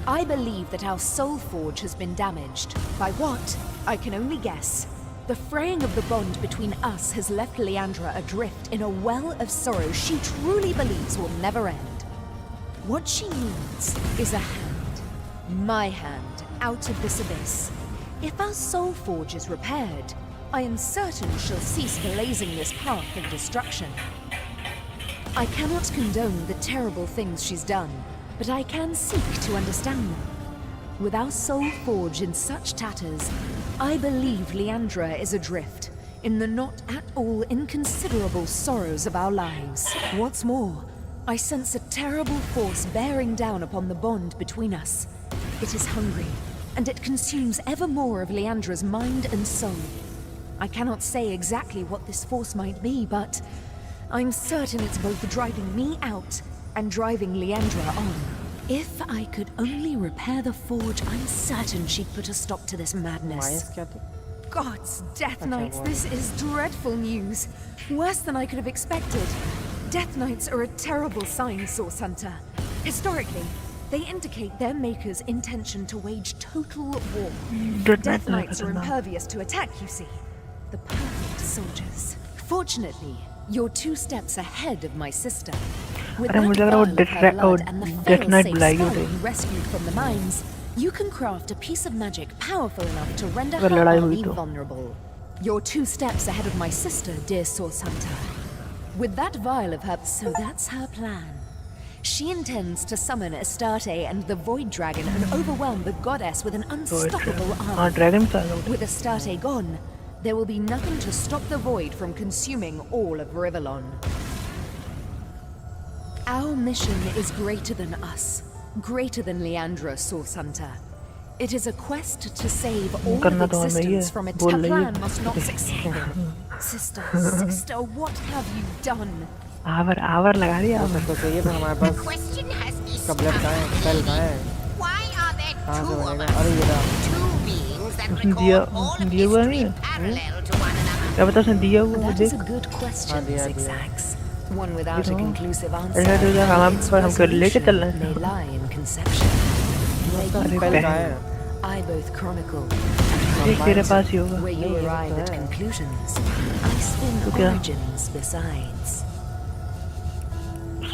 I believe that our soul forge has been damaged. By what? I can only guess. The fraying of the bond between us has left Leandra adrift in a well of sorrow she truly believes will never end. What she needs is a hand. My hand, out of this abyss. If our soul forge is repaired, I am certain she'll cease blazing this path of destruction. I cannot condone the terrible things she's done, but I can seek to understand them. With our soul forge in such tatters, I believe Leandra is adrift in the not at all inconsiderable sorrows of our lives. What's more, I sense a terrible force bearing down upon the bond between us. It is hungry, and it consumes ever more of Leandra's mind and soul. I cannot say exactly what this force might be, but I'm certain it's both driving me out and driving Leandra on. If I could only repair the forge, I'm certain she'd put a stop to this madness. God's Death Knights, this is dreadful news. Worse than I could have expected. Death Knights are a terrible sign, Source Hunter. Historically, they indicate their maker's intention to wage total war. Death Knights are impervious to attack, you see. The perfect soldiers. Fortunately, you're 2 steps ahead of my sister. With that vial of her blood and the fail-safe spell you rescued from the mines, you can craft a piece of magic powerful enough to render her army vulnerable. You're 2 steps ahead of my sister, dear Source Hunter. With that vial of her... So that's her plan. She intends to summon Astarte and the Void Dragon and overwhelm the goddess with an unstoppable army. With Astarte gone, there will be nothing to stop the Void from consuming all of Rivellon. Our mission is greater than us, greater than Leandra, Source Hunter. It is a quest to save all of existence from it. Her plan must not succeed. Sister, what have you done? आवर लगा रही है our. तो चाहिए था हमारे पास। कबलेट कहाँ है? स्पेल कहाँ है? कहाँ से बनेगा? अरे ये रहा। उसने दिया हुआ नहीं है? क्या पता उसने दिया हुआ है? देख। हाँ दिया। One without a conclusive answer. ऐसा तो हम कर लेके चल रहे may lie in conception. I both chronicle तेरे पास ही होगा। where you arrive at conclusions. I spin origins besides.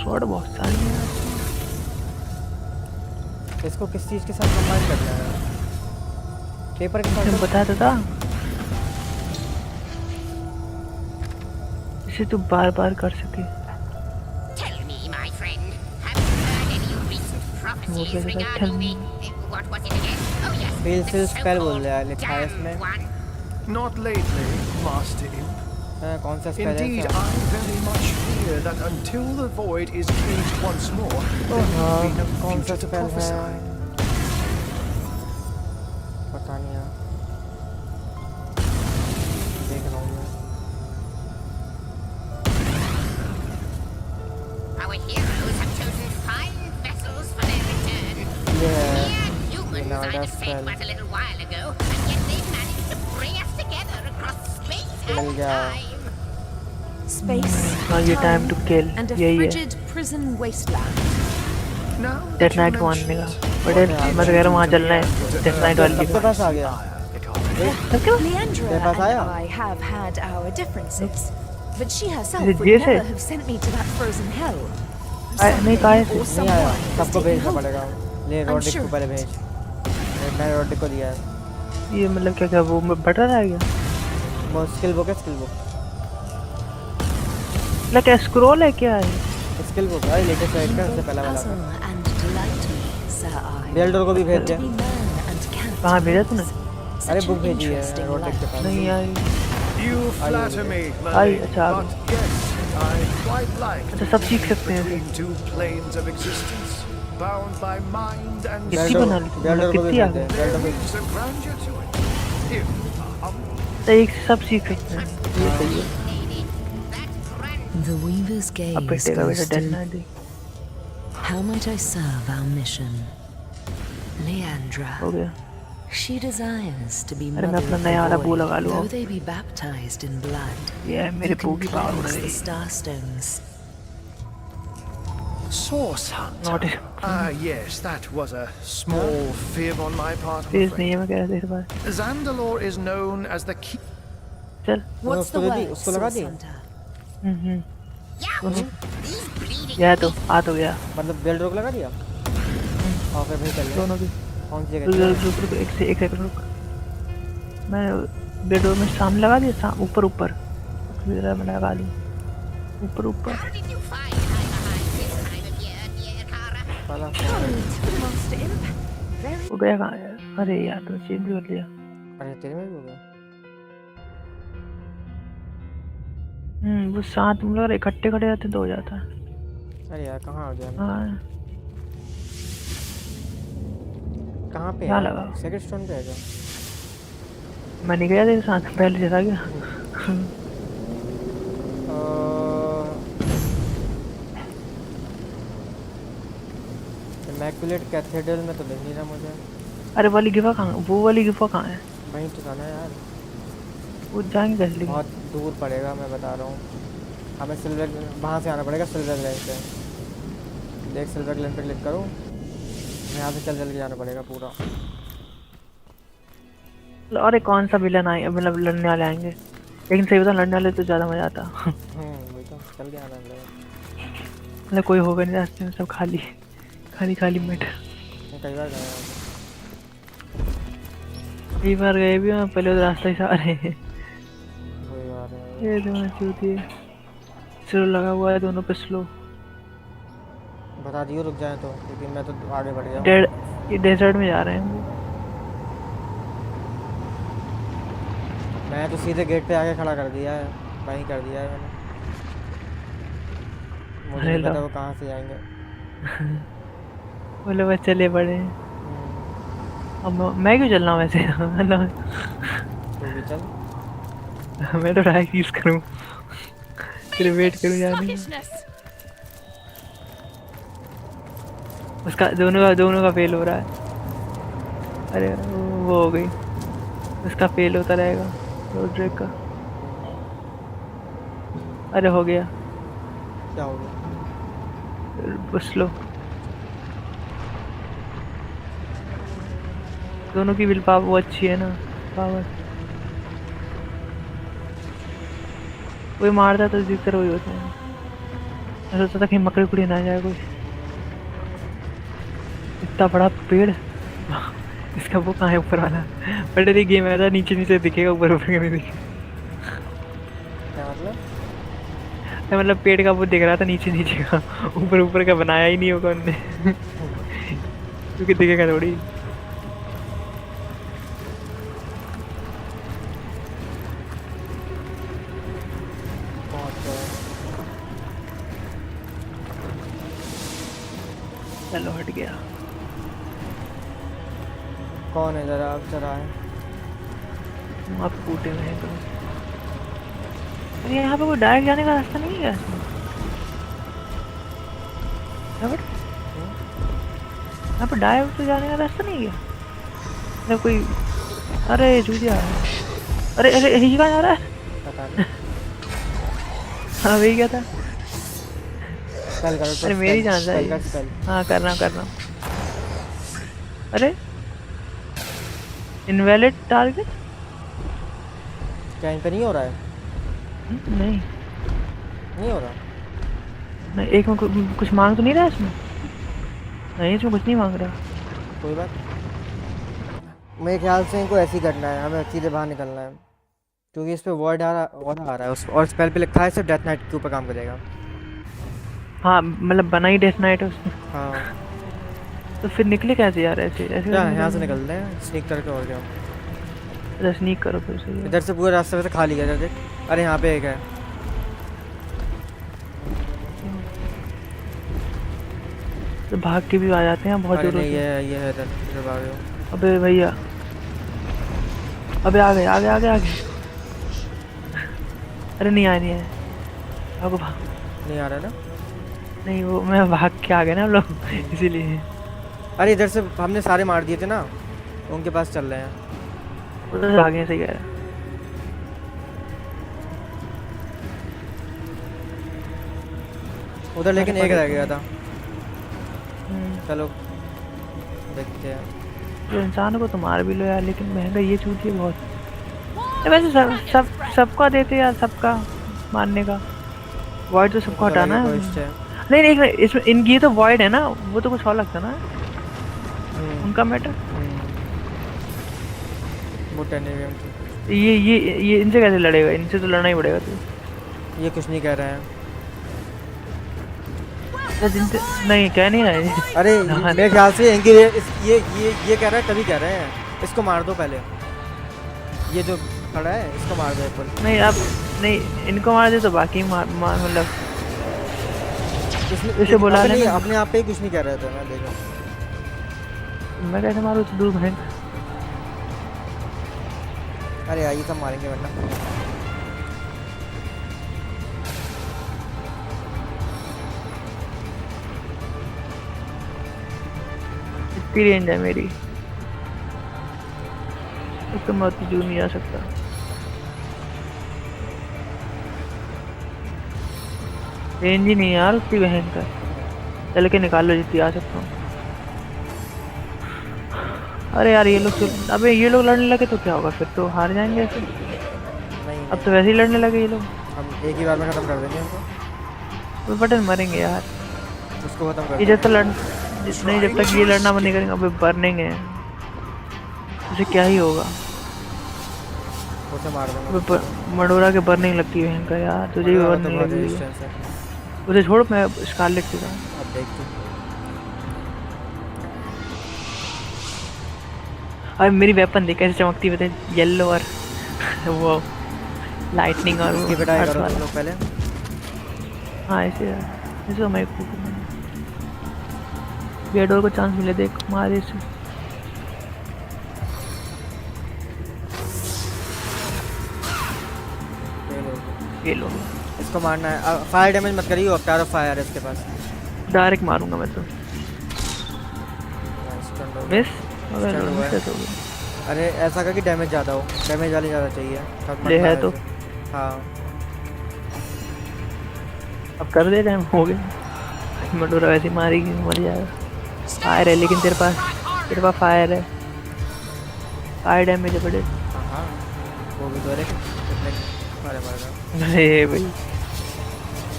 Sword बहुत सारी है। इसको किस चीज के साथ कंबाइन करना है? पेपर के तुम साथ बताया तो था इसे तू बार बार कर सके। Tell me, my friend, have you heard any recent वो क्या prophecies कहता है, regarding the... What was it again? Oh yes, fail the cell spell बोल so-called रहा है, लिखा है इसमें। damned one. Not lately, Master Imp. हाँ, कौन सा स्पेल है Indeed, ऐसा? I very much fear that until the void is caged once more, there हाँ, will be no कौन सा future to स्पेल है? prophesy. पता नहीं यार, देख रहा हूँ मैं। Our heroes have chosen fine vessels for their return. Yeah. Mere humans, Now I'd have that's said well. but a little while ago, and yet they managed to bring us together across space mill and गया। time. Space, हाँ ये time time, to kill and a यही है। frigid prison wasteland. Now death that you knight को मारने का mention बड़े it, what मैं did कह you रहा हूँ वहाँ do to चलना है Leandra to death night earn वाली सबके पास आ गया। Leandra तेरे पास and आया? I have had our differences, but she herself ये would जैसे? never have sent me to that frozen hell. नहीं कहा Something or नहीं आया, someone has सबको taken भेजना hold पड़ेगा। of her. ले I'm रोड्रिक sure को पहले of भेज। it. मैंने रोड्रिक को दिया है। ये मतलब क्या क्या वो बट रहा है क्या वो स्किल बुक है, स्किल बुक। मतलब क्या स्क्रॉल है क्या है स्किल बुक है, लेटेस्ट You साइड का सबसे both पहला वाला puzzle था। and delight me, Sir I. Welder को भी भेज But they. we learn and can't कहाँ भेजा तूने Such अरे an बुक भेजी है interesting रोड्रिक के life. पास। नहीं आई You flatter me, Ay, Merlin, अच्छा, but yes, I quite like अच्छा to सब सीख be सकते हैं between two planes of existence, bound by mind and कितनी soul. बना ली तूने? बेल्डर को भी कितनी आ भेज दे। गई बेल्डर There को is a grandeur to it. If तो एक से सब सीख सकते हैं ये सही है The Weaver's अब gaze बेटे का बेटा goes डेथ to नाइट देख how might I serve our mission. हो Leandra, गया she desires to be अरे मैं mother अपना of नया वाला the बू void, लगा लूँ though they be baptized in blood. ये है मेरे You बू can की पावर cleanse बढ़ the गई starstones. Source Not Hunter. it. Ah, yes, that was a small fib on my part. I'm Tej afraid. नहीं है मैं कह रहा था इस बार Zandalore is known as the key. चल What's the उसको दे दी, word, उसको लगा Source दी। Hunter? गया तो आ तो गया मतलब बेल्डर को लगा दिया। और फिर भी चल दोनों भी कौन सी रुक जगह? रुक रुक एक सेकंड रुक मैं बेडरूम में सामने लगा दिया ऊपर ऊपर जरा मैं लगा दूँ ऊपर ऊपर How did you find high behind this time of year, dear Kara? वाला Master Imp, very वो गया कहाँ है अरे यार तो चेंज कर लिया अरे तेरे में भी हो गया। वो साथ में अगर इकट्ठे खड़े रहते तो हो जाता है अरे यार कहाँ आ गया मैं? हाँ कहाँ पे यहाँ है? लगा। सेकंड स्टोन पे है क्या? मैं नहीं गया तेरे साथ पहले चला गया इमैकुलेट कैथेड्रल में तो दिख नहीं रहा मुझे। अरे वाली गिफा कहाँ वो वाली गिफा कहाँ है वहीं तो जाना है यार। वो जाएंगे कैसे लेकिन बहुत दूर पड़ेगा, मैं बता रहा हूँ। हमें सिल्वर वहाँ से आना पड़ेगा, सिल्वर ग्लेन से। देख सिल्वर ग्लेन पे क्लिक करो, यहाँ से चल के जाना पड़ेगा पूरा। अरे कौन सा विलन आए मतलब लड़ने वाले आएंगे लेकिन सही बता लड़ने वाले तो ज़्यादा मजा आता वही तो चल के आना पड़ेगा। मतलब कोई होगा नहीं रास्ते में सब खाली खाली खाली मिट मैं कई बार गया हूँ। कई बार गए भी हैं पहले तो रास्ता ही सारे वही बात है। ये दोनों चूती है स्लो लगा हुआ है दोनों पे स्लो बता दियो रुक जाए तो, क्योंकि मैं तो आगे बढ़ गया हूँ। ये डेजर्ट में जा रहे हैं मैं तो सीधे गेट पे आके खड़ा कर दिया है, वहीं कर दिया है मैंने। मुझे नहीं पता वो कहाँ से आएंगे। बोले बस चले बड़े हैं अब मैं क्यों चलना वैसे मतलब तू भी चल। मैं तो ट्राई कीज करूँ तेरे वेट करूँ जाने उसका दोनों का फेल हो रहा है अरे वो हो गई उसका फेल होता रहेगा रोड्रिक का अरे हो गया क्या हो गया? बस लो दोनों की विल पावर वो अच्छी है ना पावर कोई मारता तो अधिकतर वही होता है मैं सोचता था कहीं मकड़ी कुड़ी ना जाए कोई इतना बड़ा पेड़ इसका वो कहाँ है ऊपर वाला? बट ये गेम ऐसा नीचे नीचे दिखेगा, ऊपर ऊपर का नहीं दिखेगा। क्या मतलब? मतलब पेड़ का वो दिख रहा था नीचे नीचे का, ऊपर ऊपर का बनाया ही नहीं होगा उनने। क्योंकि दिखेगा थोड़ी। चलो हट गया। कौन है जरा आप जरा है? आप फूटे हुए हैं तो। अरे यहाँ पे कोई डायरेक्ट जाने का रास्ता नहीं है इसमें? यहाँ पे डायरेक्ट तो जाने का रास्ता नहीं है? मतलब कोई, अरे चूतिया, अरे अरे ये कहाँ जा रहा है? पता नहीं। हाँ वही क्या था? स्पेल करो तो अरे मेरी जान स्पेल कर जाएगी। स्पेल। हाँ कर रहा हूँ। अरे इनवैलिड टारगेट? क्या इन पे नहीं हो रहा है? नहीं नहीं हो रहा। नहीं, एक में कुछ मांग तो नहीं रहा है इसमें? नहीं इसमें कुछ नहीं मांग रहा। कोई बात। मेरे ख्याल से इनको ऐसे ही करना है, हमें सीधे बाहर निकलना है क्योंकि इस पे वर्ड आ रहा है और स्पेल पे लिखा है सिर्फ डेथ नाइट के ऊपर काम करेगा। हाँ मतलब बना ही डेथ नाइट है उसने। हाँ तो फिर निकले कैसे यार? ऐसे ऐसे क्या यहाँ से निकलते हैं स्नीक करके और क्या? अच्छा स्नीक करो फिर से। इधर से पूरा रास्ते वैसे खाली है देख। अरे यहाँ पे एक है। तो भाग के भी आ जाते हैं बहुत अरे जोरों नहीं से। ये है इधर इधर भाग रहे हो। अबे भैया, अबे आ गए। अरे नहीं आए भागो भाग। नहीं आ रहा ना? नहीं वो मैं भाग के आ गए ना हम लोग इसीलिए। अरे इधर से हमने सारे मार दिए थे ना, उनके पास चल रहे हैं। उधर से भागे सही कह रहा है। उधर लेकिन एक रह गया था। चलो देखते हैं। जो इंसान को तो मार भी लो यार, लेकिन महंगा ये चूतिए बहुत। वैसे सबका देते यार, सबका मारने का। वॉइड तो सबको हटाना है। नहीं इसमें ये तो वॉइड है ना, वो तो कुछ और लगता ना उनका मैटर। ये इनसे कैसे लड़ेगा? इनसे तो लड़ना ही पड़ेगा। तो ये कुछ नहीं कह रहे हैं। नहीं कह नहीं रहे। अरे मेरे ख्याल से इनकी ये कह रहा है, तभी कह रहे हैं इसको मार दो पहले। ये जो खड़ा है इसको मार दो एक बार। नहीं अब नहीं, इनको मार दे तो बाकी मार मतलब इसे बुला ले। अपने आप पे ही कुछ नहीं कह रहे थे। मैं देखो मैं कैसे मारूं तो दूर भाई। अरे आइए सब मारेंगे वरना। इतनी रेंज है मेरी, उसको मैं उतनी दूर नहीं जा सकता। रेंज ही नहीं यार उसकी बहन का। चल के निकाल लो जितनी आ सकता हूँ। अरे यार ये लोग अबे ये लोग लड़ने लगे तो क्या होगा? फिर तो हार जाएंगे ऐसे। नहीं अब तो वैसे ही लड़ने लगे ये लोग। हम एक ही बार में खत्म कर देंगे उनको। वो बटन मरेंगे यार। उसको खत्म कर ये जब तक नहीं, जब तक ये लड़ना बंद नहीं करेंगे अबे बर्निंग है। उसे क्या ही होगा? उसे मार देंगे। मडोरा के बर्निंग लगती है इनका यार। तुझे भी बर्निंग लगी है। उसे छोड़, मैं स्कारलेट के साथ। अब देखते हैं। अरे मेरी वेपन देख कैसे चमकती है, येलो और वो लाइटनिंग और वो पिटाई करो तुम लोग पहले। हाँ ऐसे यार, ऐसे मैं बेडोर को चांस मिले, देख मार इसे। ये लो इसको मारना है। फायर डैमेज मत करिए, अवतार ऑफ फायर है इसके पास। डायरेक्ट मारूंगा मैं तो। मिस अरे ऐसा कर कि डैमेज ज़्यादा हो, डैमेज वाली ज़्यादा चाहिए। ले है तो हाँ अब कर दे टाइम हो गया। मडोरा वैसे मारेगी, मर जाएगा। फायर है लेकिन तेरे पास फायर है। फायर डैमेज है बड़े। हाँ वो भी तो है। अरे भाई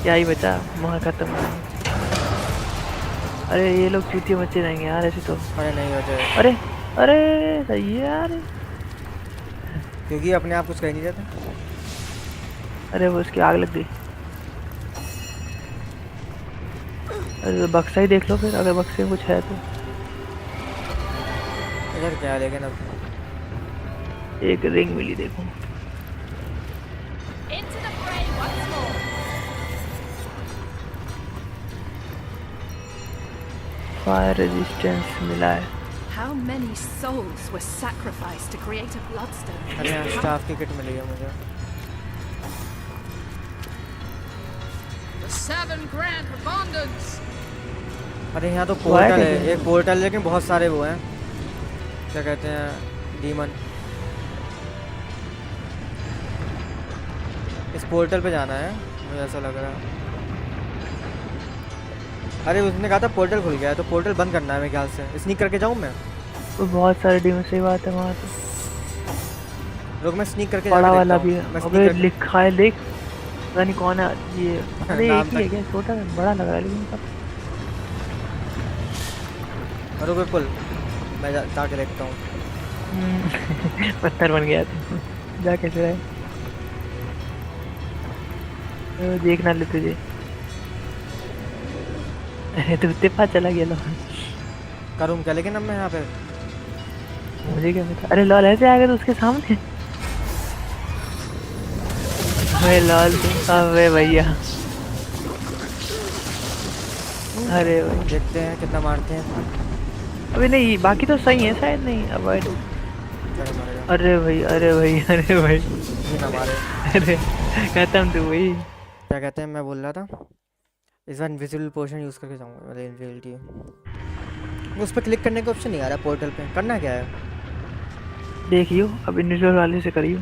क्या ही बचा, वहाँ खत्म। अरे ये लोग चूतिया बच्चे रहेंगे यार ऐसे तो। अरे नहीं हो जाए। अरे अरे सही है यार। क्योंकि अपने आप कुछ कह नहीं जाता। अरे वो उसकी आग लग गई। अरे तो बक्सा ही देख लो फिर, अगर बक्से में कुछ है तो। इधर क्या है लेकिन अब? एक रिंग मिली देखो। फायर रेजिस्टेंस मिला है। How many souls were sacrificed to create a bloodstone? अरे यहाँ स्टाफ की किट मिली है मुझे। The 7 grand abundance. अरे यहाँ तो पोर्टल है, एक पोर्टल, लेकिन बहुत सारे वो हैं, क्या कहते हैं, डीमन। इस पोर्टल पे जाना है मुझे ऐसा लग रहा है। अरे उसने कहा था पोर्टल खुल गया है, तो पोर्टल बंद करना है मेरे ख्याल से। स्नीक करके जाऊँ मैं? तो बहुत सारे डीमन, सही बात है वहाँ तो। लोग मैं स्नीक करके बड़ा जाके वाला देखता भी हूँ। है। मैं अबे लिखा है देख, पता नहीं कौन है ये। अरे नाम एक ही है क्या? छोटा बड़ा लग रहा है लेकिन सब। अरे बिल्कुल, मैं जाके देखता हूँ। पत्थर बन गया तू। जा कैसे रहे? देखना ले तुझे। तू तिपा चला गया लो। करूँ क्या लेकिन अब मैं यहाँ पे? मुझे क्या पता। अरे लॉल ऐसे आ गया तो उसके सामने। अबे लॉल अबे भैया। अरे भाई देखते हैं कितना मारते हैं। अबे नहीं, बाकी तो सही है शायद। नहीं अवॉइड। अरे भाई अरे भाई अरे भाई, ना मारे। अरे खत्म तू भाई। क्या कहते हैं, मैं बोल रहा था इस बार इनविजिबल पोशन यूज़ करके जाऊँगा। मतलब इनविजिबिलिटी उस पर क्लिक करने का ऑप्शन नहीं आ रहा पोर्टल पे। करना क्या है? देखियो अब इनविजिबल वाले से करियो।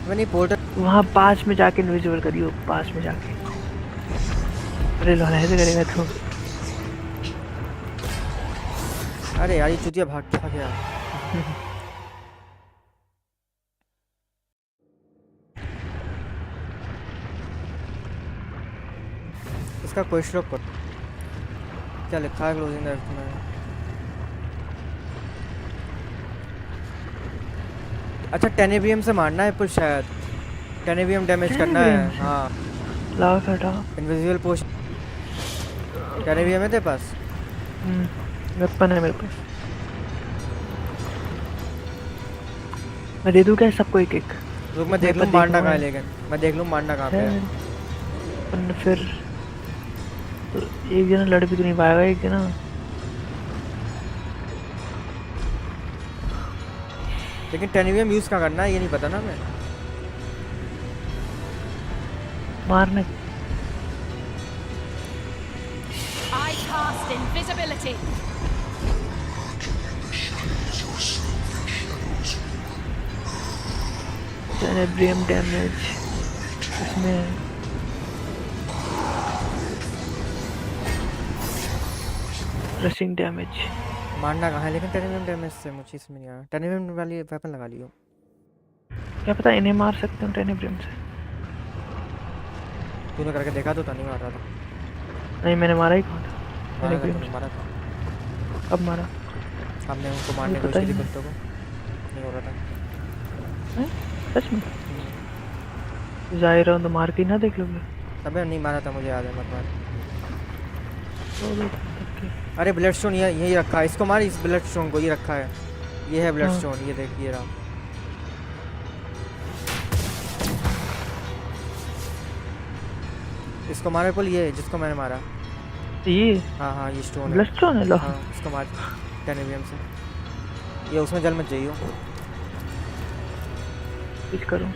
मैं नहीं, पोर्टल वहाँ पास में जाके इनविजिबल करियो, पास में जाके। अरे लॉल ऐसे करेगा तू? अरे यार ये चुतिया भाग गया। इसका कोई स्ट्रोक कर। क्या लिखा है क्लोजिंग लेफ्ट में? अच्छा 10 ABM से मारना है पुश, शायद 10 ABM डैमेज करना है। हाँ लाओ हटा। इनविजिबल पोशन 10 ABM है तेरे पास? वेपन है मेरे पास। मैं दे दूँ क्या सबको एक एक? रुक मैं देख लूँ मारना कहाँ है, लेकिन मैं देख लूँ मारना कहाँ पे है। फिर तो एक जना लड़ भी तो नहीं पाएगा एक जना। लेकिन 10 ABM यूज़ कहाँ करना है ये नहीं पता ना मैं। मारने। I cast invisibility. टेनेब्रियम डैमेज इसमें। Rushing damage. मारना कहाँ है लेकिन 10 ABM डैमेज से मुझे इसमें नहीं आया। 10 ABM वाली वेपन लगा लियो। क्या पता इन्हें मार सकते हो टेनेब्रियम से। तूने करके देखा तो नहीं मार रहा था। नहीं मैंने मारा ही कौन था? मारा था। कब मारा? हमने उनको मारने की कोशिश की कुत्तों को, नहीं हो रहा था। सच में? जाहिर है तो मार के ही ना देख लोगे। अबे नहीं मारा था, मुझे याद है मत मार। अरे ब्लडस्टोन यही रखा है, इसको मार। इस ब्लडस्टोन को ये रखा है, ये है ब्लडस्टोन। ये देख ये रहा। इसको मारे पुल, ये जिसको मैंने मारा ये। हाँ ये स्टोन है, ब्लडस्टोन है। लो हाँ इसको मार 10 ABM से। ये उसमें जल मत जाइयो। कुछ करूं।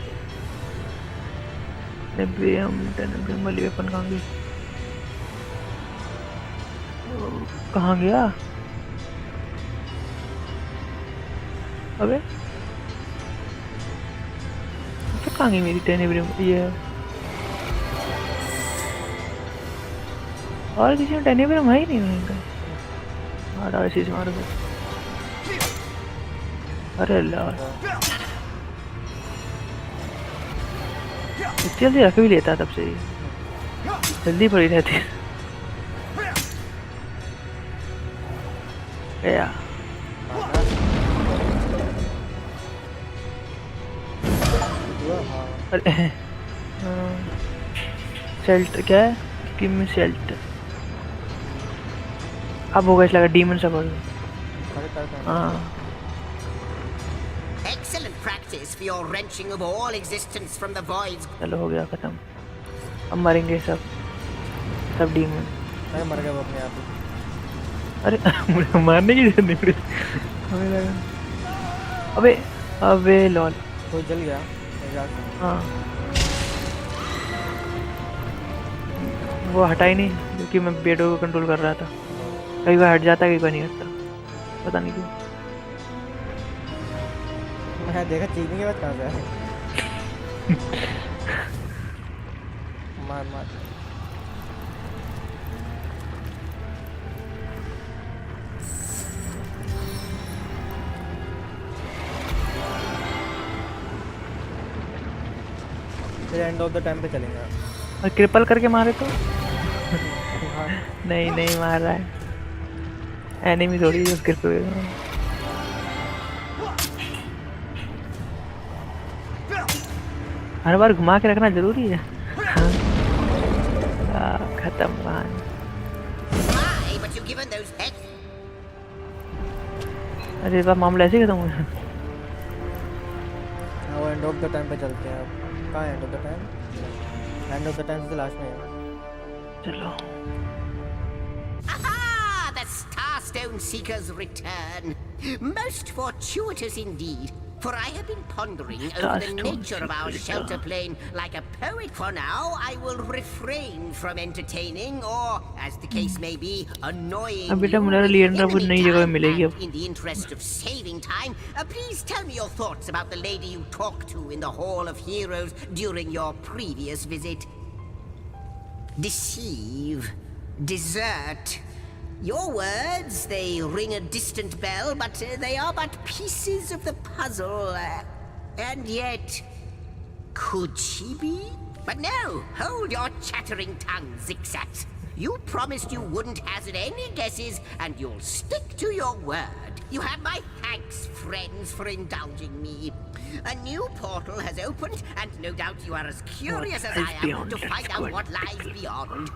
टेनेब्रियम वाली वेपन कहाँ गई? कहाँ गया? अबे तो कहाँ गई मेरी टेनेब्रियम? ये और किसी में टेनेब्रियम है ही नहीं उनका। मारा इसी से मारो। अरे यार जल्दी रख भी लेता तब से, जल्दी पड़ी रहती है। गया। अरे शेल्टर क्या है? Give me shelter. अब होगा इस लगा डीमन सफर। हाँ Excellent practice for your wrenching of all existence from the voids. चलो हो गया खत्म। अब मरेंगे सब डीमन। अरे मर गया वो अपने आप ही। अरे मुझे मारने की जरूरत नहीं पड़ी। हमें लगा अबे अबे लॉल कोई जल गया मेरे ख्याल से। हाँ वो हटा ही नहीं क्योंकि मैं बेडो को कंट्रोल कर रहा था। कई बार हट जाता कई बार नहीं हटता, पता नहीं क्यों। मैं देखा चीखने के बाद कहाँ से आया। मार मार फिर एंड ऑफ द टाइम पे चलेंगे। और क्रिपल करके मारे तो हाँ। नहीं नहीं मार रहा है एनिमी थोड़ी यूज करते हुए। हर बार घुमा के रखना जरूरी है। खत्म कहानी। Why, but you've given those heads. अरे बार मामला ऐसे ही खत्म हो गया। हाँ वो एंड ऑफ द टाइम पे चलते हैं। अब कहाँ end of the time? End of the time से लास्ट में है। चलो Aha! The Starstone Seekers return. Most fortuitous indeed. For I have been pondering over the nature of our shelter plane. Like a poet for now, I will refrain from entertaining, or, as the case may be, annoying अब बेटा you. मुझे leader वो नई जगह Meantime, मिलेगी अब। and in the interest of saving time, please tell me your thoughts about the lady you talked to in the Hall of Heroes during your previous visit. Deceive, desert. Your words, they ring a distant bell, but they are but pieces of the puzzle. And yet, could she be? But no, hold your chattering tongue, Zigzags. You promised you wouldn't hazard any guesses, and you'll stick to your word. You have my thanks, friends, for indulging me. A new portal has opened, and no doubt you are as curious as I am to find out what lies beyond.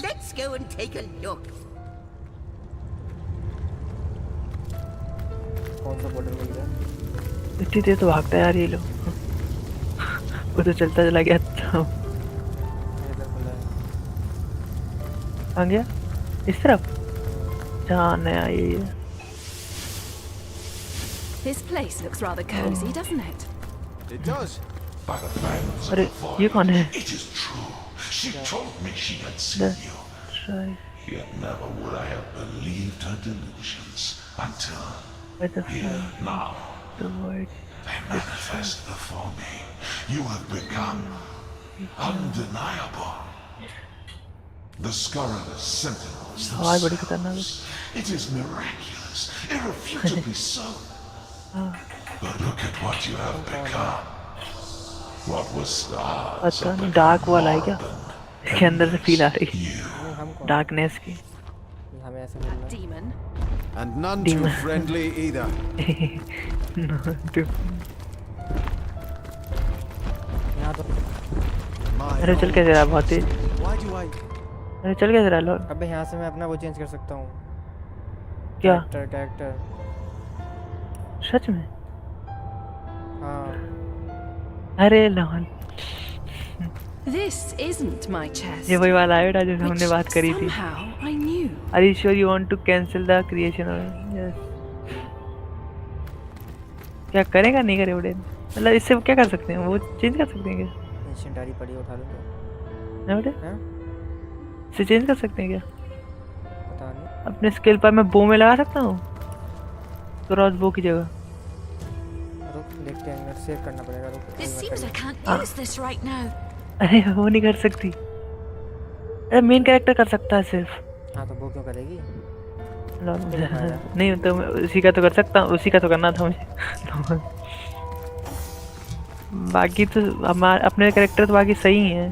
Let's go and take a look. कौन सा border मिल गया? इतनी देर तो भागता है यार ये लोग। वो तो चलता चला गया था। इधर खुला है। आ गया इस तरफ जहाँ नया ये है। This place looks rather cozy, doesn't it? It does. अरे ये कौन है? It is true. She told me she had seen you. Right. Yet never would I have believed her delusions until here now. The void. They manifest before me. You have become undeniable. The scurrilous sentinels आवाज बड़ी खतरनाक है। It is miraculous, irrefutably so. But look at what you have become. What was stars? अच्छा dark वाला है क्या? इसके अंदर से फील आ रही है डार्कनेस की। हमें ऐसे मिल रहा है। Demon. And none too friendly either. यहाँ तो अरे चल कैसे रहा बहुत तेज। Why do I? अरे चल कैसे रहा लॉर्ड? अबे यहाँ से मैं अपना वो चेंज कर सकता हूँ। क्या? कैरेक्टर। सच में? हाँ। अरे Lord. This isn't my chest. ये वही वाला है बेटा जिससे हमने बात करी थी। Somehow I knew. Are you sure you want to cancel the creation of yes? क्या करेगा नहीं करे उड़े? मतलब इससे क्या कर सकते हैं? वो चेंज कर सकते हैं क्या? एंशिएंट डायरी पड़ी उठा लो तो। नहीं बेटे? हैं? इसे चेंज कर सकते हैं क्या? पता नहीं। अपने स्किल पर मैं बो में लगा सकता हूँ? क्रॉस बो की जगह। रुक देखते हैं नेट सेव करना पड़ेगा रुक। It seems I can't use this right now. अरे वो नहीं कर सकती। अरे मेन कैरेक्टर कर सकता है सिर्फ। हाँ तो वो क्यों करेगी? नहीं तो मैं उसी का तो कर सकता हूँ, उसी का तो करना था मुझे। बाकी तो हमारे अपने कैरेक्टर तो बाकी सही हैं।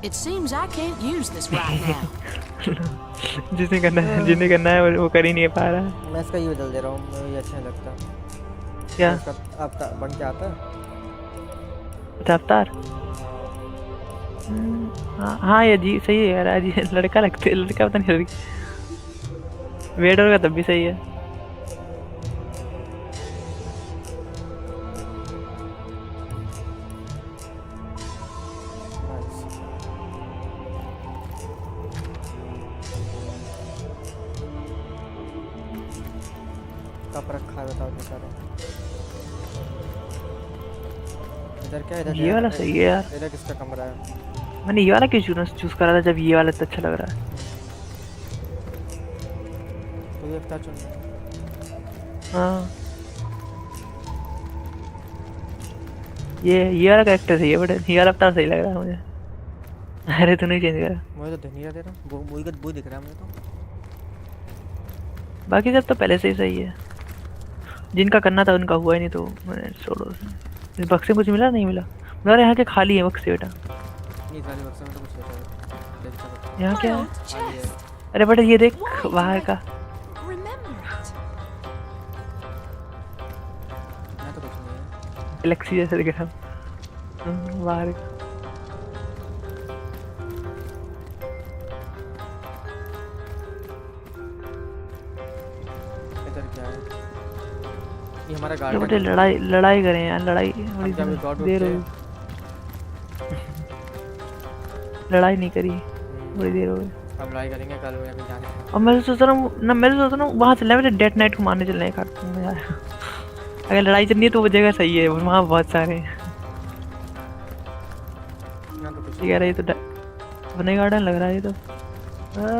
It seems I can't use this right now. जिसने करना है वो कर ही नहीं पा रहा है। मैं इसका ये बदल दे रहा हूँ, मुझे ये अच्छा नहीं लगता। क्या? इसका आपका बन के आता है? रफ्तार? हाँ ये जी सही है यार, आज ये लड़का लगते लड़का पता नहीं लड़की वेटर का तब भी सही है। कब रखा है बताओ बेचारा। इधर क्या, इधर ये वाला सही है यार। इधर किसका कमरा है? मैंने ये वाला क्यों चूज करा था जब ये वाला तो अच्छा लग रहा है। तो ये क्या चुन? हाँ ये वाला कैरेक्टर सही है, बट ये वाला अवतार सही लग रहा है मुझे। अरे तूने चेंज करा? मुझे तो नहीं दे रहा, वो दिख रहा है मुझे तो। बाकी सब तो पहले से ही सही है, जिनका करना था उनका हुआ ही नहीं तो मैंने छोड़ो। इस बक्से में कुछ मिला नहीं मिला? मतलब यहाँ के खाली है बक्से बेटा। नहीं खाली बक्से में तो कुछ है। यहाँ क्या है? अरे बेटा ये देख बाहर का। यहाँ तो कुछ नहीं है। गैलेक्सी जैसा दिख रहा बाहर का। इधर क्या है? ये हमारा तो गार्डन बेटे लड़ाई करें यार, लड़ाई बड़ी देर हो गई। लड़ाई नहीं करी बड़ी देर हो गई। अब लड़ाई करेंगे कल में अभी जाने का। और मैं तो सोच रहा हूँ ना, मैं तो सोच रहा हूँ वहाँ चलना है, डेथ नाइट को मारने चलने का यार। अगर लड़ाई चलनी है तो वो जगह सही है, वहाँ बहुत सारे हैं। ये रहा, ये तो अपने गार्डन लग रहा है ये तो।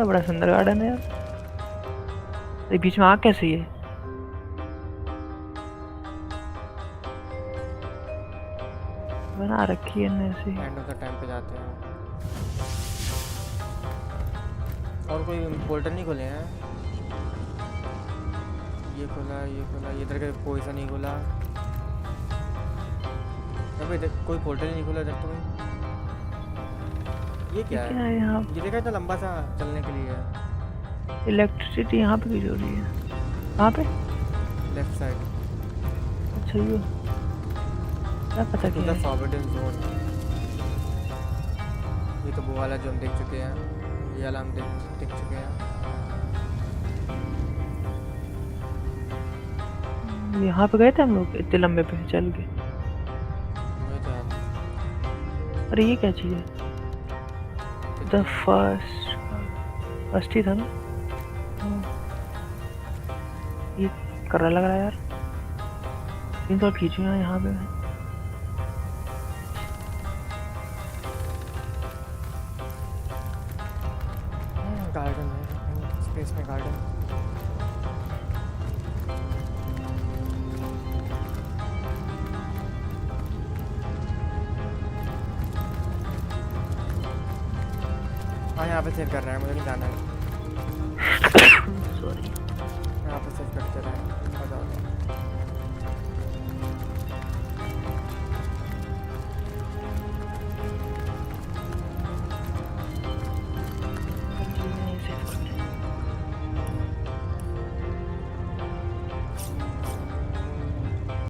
बड़ा सुंदर गार्डन है यार। ये बीच में आग कैसी है? बना रखी है ऐसे। एंड ऑफ द टाइम पे जाते हैं। और कोई पोर्टल नहीं खोले हैं? ये खोला, ये खोला, ये इधर का कोई सा नहीं खोला। अबे इधर कोई पोर्टल ही नहीं खोला इधर तो। ये क्या है यहाँ? ये देखा इतना लंबा सा चलने के लिए है। इलेक्ट्रिसिटी यहाँ पे भी जोड़ी है। कहाँ पे? Left side. अच्छा ये क्या पता क्या है? Forwarding zone. ये तो वो वाला जो हम देख चुके हैं, ये वाला हम देख चुके हैं। यहाँ पे गए थे हम लोग इतने लंबे पे चल के। अरे ये क्या चीज़ है? द फर्स्ट ही था ना ये? कर रहा लग रहा है यार। 3 तो खींचू यहाँ पे। गार्डन है, स्पेस में गार्डन। हाँ यहाँ पे सेव कर रहा है, मुझे नहीं जाना है। सॉरी।